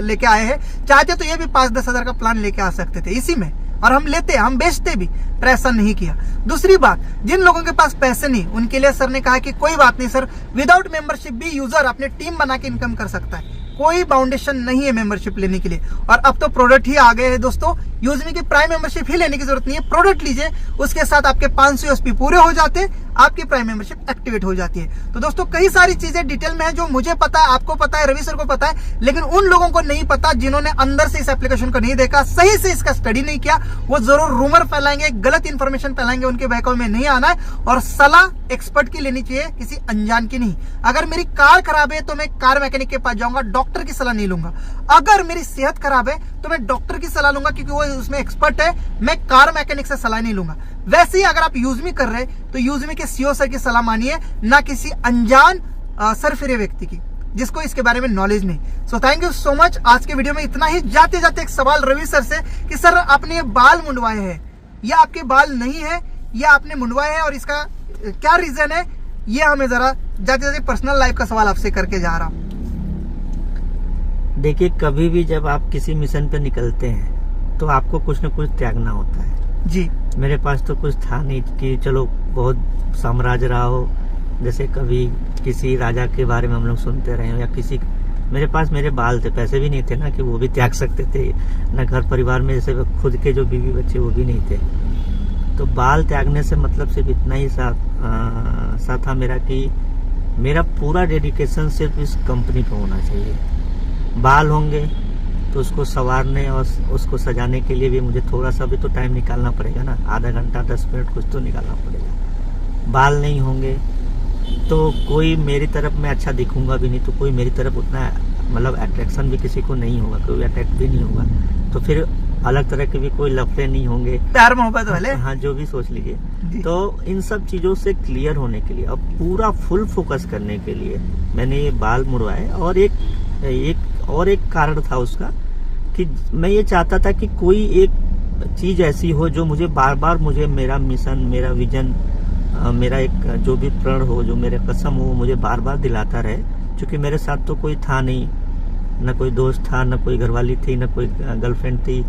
लेके आए हैं। चाहते तो ये भी 5-10 हजार का प्लान लेके आ सकते थे इसी में, और हम लेते, हम बेचते भी, पर ऐसा नहीं किया। दूसरी बात, जिन लोगों के पास पैसे नहीं, उनके लिए सर ने कहा कि कोई बात नहीं सर, विदाउट मेंबरशिप भी यूजर अपनी टीम बना के इनकम कर सकता है, कोई बाउंडेशन नहीं है मेंबरशिप लेने के लिए। और अब तो प्रोडक्ट ही आ गए हैं दोस्तों, यूजमी की प्राइम मेंबरशिप ही लेने की जरूरत नहीं है, प्रोडक्ट लीजिए, उसके साथ आपके 500 यूएसपी पूरे हो जाते हैं, आपकी प्राइम मेंबरशिप एक्टिवेट हो जाती है। तो दोस्तों कई सारी चीजें डिटेल में है जो मुझे पता है, आपको पता है, रवि सर को पता है, लेकिन उन लोगों को नहीं पता जिन्होंने अंदर से इस एप्लीकेशन को नहीं देखा, सही से इसका स्टडी नहीं किया, वो जरूर रूमर फैलाएंगे, गलत इंफॉर्मेशन फैलाएंगे, उनके बहकावे में नहीं आना है। और सलाह एक्सपर्ट की लेनी चाहिए, किसी अनजान की नहीं। अगर मेरी कार खराब है तो मैं कार मैकेनिक के पास जाऊंगा, डॉक्टर की सलाह नहीं लूंगा। अगर मेरी सेहत खराब है तो मैं डॉक्टर की सलाह लूंगा क्योंकि वो उसमें एक्सपर्ट है, मैं कार मैकेनिक से सलाह नहीं लूंगा। वैसे ही अगर आप यूजमी कर रहे तो यूजमी के सीईओ सर की सलाह मानिए, ना किसी अनजान सरफिरे व्यक्ति की जिसको इसके बारे में नॉलेज नहीं। So thank you so much. आज के वीडियो में इतना ही। जाते जाते एक सवाल रवि सर से कि सर आपने ये बाल मुंडवाए हैं या आपके बाल नहीं है या आपने मुंडवाए हैं और इसका क्या रीजन है, ये हमें जरा जाते जाते पर्सनल लाइफ का सवाल आपसे करके जा रहा हूं। देखिए, कभी भी जब आप किसी मिशन पे निकलते हैं तो आपको कुछ न कुछ त्यागना होता है जी। मेरे पास तो कुछ था नहीं कि चलो बहुत साम्राज्य रहा हो, जैसे कभी किसी राजा के बारे में हम लोग सुनते रहे हो, या किसी, मेरे पास मेरे बाल थे, पैसे भी नहीं थे ना कि वो भी त्याग सकते थे, ना घर परिवार में जैसे खुद के जो बीवी बच्चे वो भी नहीं थे। तो बाल त्यागने से मतलब सिर्फ इतना ही सा था मेरा कि मेरा पूरा डेडिकेशन सिर्फ इस कंपनी पे होना चाहिए। बाल होंगे तो उसको संवारने और उसको सजाने के लिए भी मुझे थोड़ा सा भी तो टाइम निकालना पड़ेगा ना, आधा घंटा 10 मिनट कुछ तो निकालना पड़ेगा। बाल नहीं होंगे तो कोई मेरी तरफ मैं अच्छा दिखूंगा भी नहीं, तो कोई मेरी तरफ उतना मतलब अट्रैक्शन भी किसी को नहीं होगा, कोई अट्रैक्ट भी नहीं होगा, तो फिर अलग तरह के भी कोई लफड़े नहीं होंगे, प्यार मोहब्बत वाले, हाँ जो भी सोच लीजिए। तो इन सब चीजों से क्लियर होने के लिए, अब पूरा फुल फोकस करने के लिए मैंने ये बाल मुड़वाए। और एक कारण था उसका कि मैं ये चाहता था कि कोई एक चीज ऐसी हो जो मुझे बार बार, मुझे मेरा मिशन, मेरा विजन, मेरा एक जो भी प्रण हो, जो मेरे कसम हो, मुझे बार बार दिलाता रहे। क्योंकि मेरे साथ तो कोई था नहीं, न कोई दोस्त था, न कोई घरवाली थी, न कोई गर्लफ्रेंड थी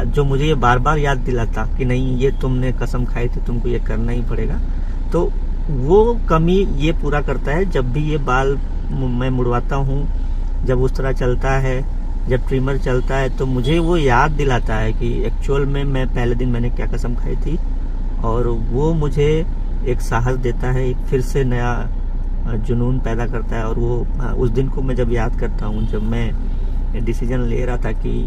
जो मुझे ये बार बार याद दिलाता कि नहीं ये तुमने कसम खाई थी, तुमको ये करना ही पड़ेगा। तो वो कमी ये पूरा करता है जब भी ये बाल मैं मुड़वाता हूँ, जब उस तरह चलता है, जब ट्रिमर चलता है, तो मुझे वो याद दिलाता है कि एक्चुअल में मैं पहले दिन मैंने क्या कसम खाई थी, और वो मुझे एक साहस देता है, एक फिर से नया जुनून पैदा करता है। और वो उस दिन को मैं जब याद करता हूँ, जब मैं डिसीजन ले रहा था कि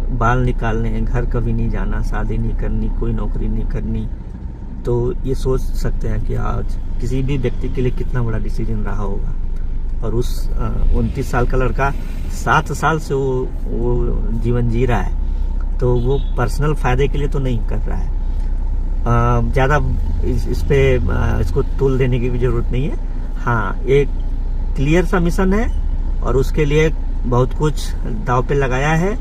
बाल निकालने, घर कभी नहीं जाना, शादी नहीं करनी, कोई नौकरी नहीं करनी, तो ये सोच सकते हैं कि आज किसी भी व्यक्ति के लिए कितना बड़ा डिसीजन रहा होगा। और उस 29 साल का लड़का 7 साल से वो जीवन जी रहा है, तो वो पर्सनल फायदे के लिए तो नहीं कर रहा है। ज़्यादा इस पे इसको तूल देने की भी जरूरत नहीं है। हाँ, एक क्लियर सा मिशन है और उसके लिए बहुत कुछ दांव पे लगाया है।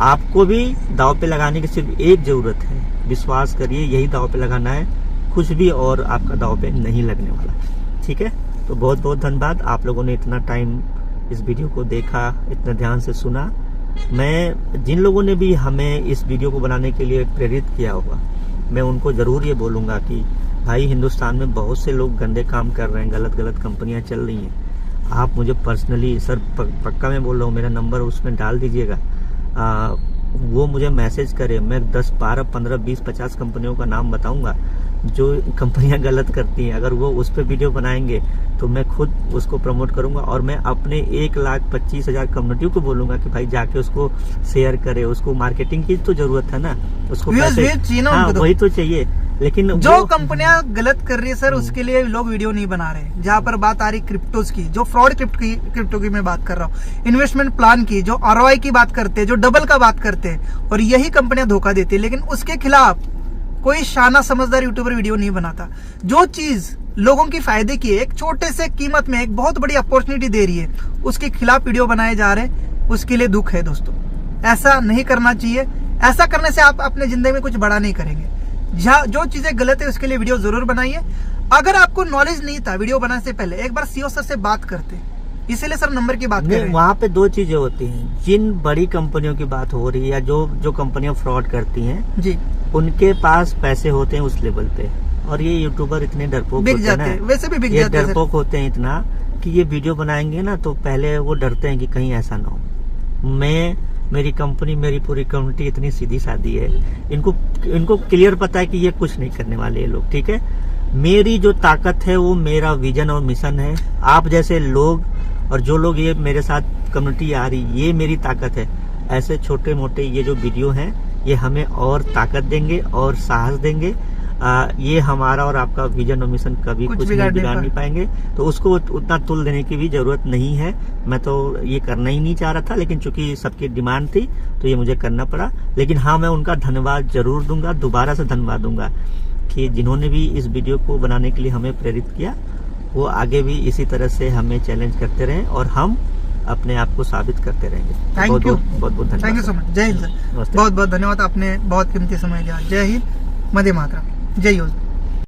आपको भी दांव पे लगाने की सिर्फ एक जरूरत है, विश्वास करिए, यही दांव पे लगाना है, कुछ भी और आपका दांव पे नहीं लगने वाला। ठीक है, तो बहुत बहुत धन्यवाद, आप लोगों ने इतना टाइम इस वीडियो को देखा, इतना ध्यान से सुना। मैं जिन लोगों ने भी हमें इस वीडियो को बनाने के लिए प्रेरित किया होगा, मैं उनको जरूर ये बोलूँगा कि भाई, हिंदुस्तान में बहुत से लोग गंदे काम कर रहे हैं, गलत गलत कंपनियां चल रही हैं। आप मुझे पर्सनली, सर पक्का मैं बोल रहा हूँ, मेरा नंबर उसमें डाल दीजिएगा, वो मुझे मैसेज करे, मैं 10, 12, 15, 20, 50 कंपनियों का नाम बताऊंगा जो कंपनियां गलत करती हैं। अगर वो उस पर वीडियो बनाएंगे तो मैं खुद उसको प्रमोट करूंगा, और मैं अपने 1,25,000 कम्युनिटी को बोलूंगा कि भाई जाके उसको शेयर करे। उसको मार्केटिंग की तो जरूरत है ना, उसको पैसे, हाँ, वही तो चाहिए। लेकिन जो कंपनियां गलत कर रही है सर, उसके लिए लोग वीडियो नहीं बना रहे। जहाँ पर बात आ रही क्रिप्टोज की, जो फ्रॉड क्रिप्टो की मैं बात कर रहा हूँ, इन्वेस्टमेंट प्लान की, जो ROI की बात करते हैं, जो डबल का बात करते हैं, और यही कंपनियां धोखा देती है। लेकिन उसके खिलाफ कोई शाना समझदार यूट्यूबर वीडियो नहीं बनाता। जो चीज लोगों की फायदे की है, एक छोटे से कीमत में एक बहुत बड़ी अपॉर्चुनिटी दे रही है, उसके खिलाफ वीडियो बनाए जा रहे हैं, उसके लिए दुख है दोस्तों। ऐसा नहीं करना चाहिए। ऐसा करने से आप अपने जिंदगी में कुछ बड़ा नहीं करेंगे। जो चीजें गलत है उसके लिए वीडियो जरूर बनाइए। अगर आपको नॉलेज नहीं था वीडियो बनाने से पहले, एक बार सीओ सर से बात करते, इसीलिए सर नंबर की बात कर रहे हैं। वहाँ पे दो चीजें होती हैं, जिन बड़ी कंपनियों की बात हो रही है या जो कंपनियां फ्रॉड करती हैं जी, उनके पास पैसे होते हैं उस लेवल पे, और ये यूट्यूबर इतने डरपोक बिक होते हैं जाते हैं, ना, वैसे भी बिक ये जाते हैं सर। डरपोक होते हैं इतना कि ये वीडियो बनाएंगे ना तो पहले वो डरते हैं कि कहीं ऐसा ना हो। मेरी कंपनी, मेरी पूरी कम्युनिटी इतनी सीधी सादी है, इनको क्लियर पता है कि ये कुछ नहीं करने वाले ये लोग, ठीक है। मेरी जो ताकत है वो मेरा विजन और मिशन है। आप जैसे लोग और जो लोग ये मेरे साथ कम्युनिटी आ रही, ये मेरी ताकत है। ऐसे छोटे मोटे ये जो वीडियो हैं ये हमें और ताकत देंगे और साहस देंगे। ये हमारा और आपका विजन और मिशन कभी कुछ बिगाड़ नहीं पाएंगे, तो उसको उतना तुल देने की भी जरूरत नहीं है। मैं तो ये करना ही नहीं चाह रहा था, लेकिन चूंकि सबकी डिमांड थी तो ये मुझे करना पड़ा। लेकिन हाँ, मैं उनका धन्यवाद जरूर दूंगा, दोबारा से धन्यवाद दूंगा कि जिन्होंने भी इस वीडियो को बनाने के लिए हमें प्रेरित किया, वो आगे भी इसी तरह से हमें चैलेंज करते रहें और हम अपने आप को साबित करते रहेंगे। थैंक यू, बहुत बहुत धन्यवाद। Thank you so much. जय हिंद सर, नमस्ते। बहुत बहुत धन्यवाद, आपने बहुत कीमती समय दिया। जय हिंद, वंदे मातरम, जय योजना।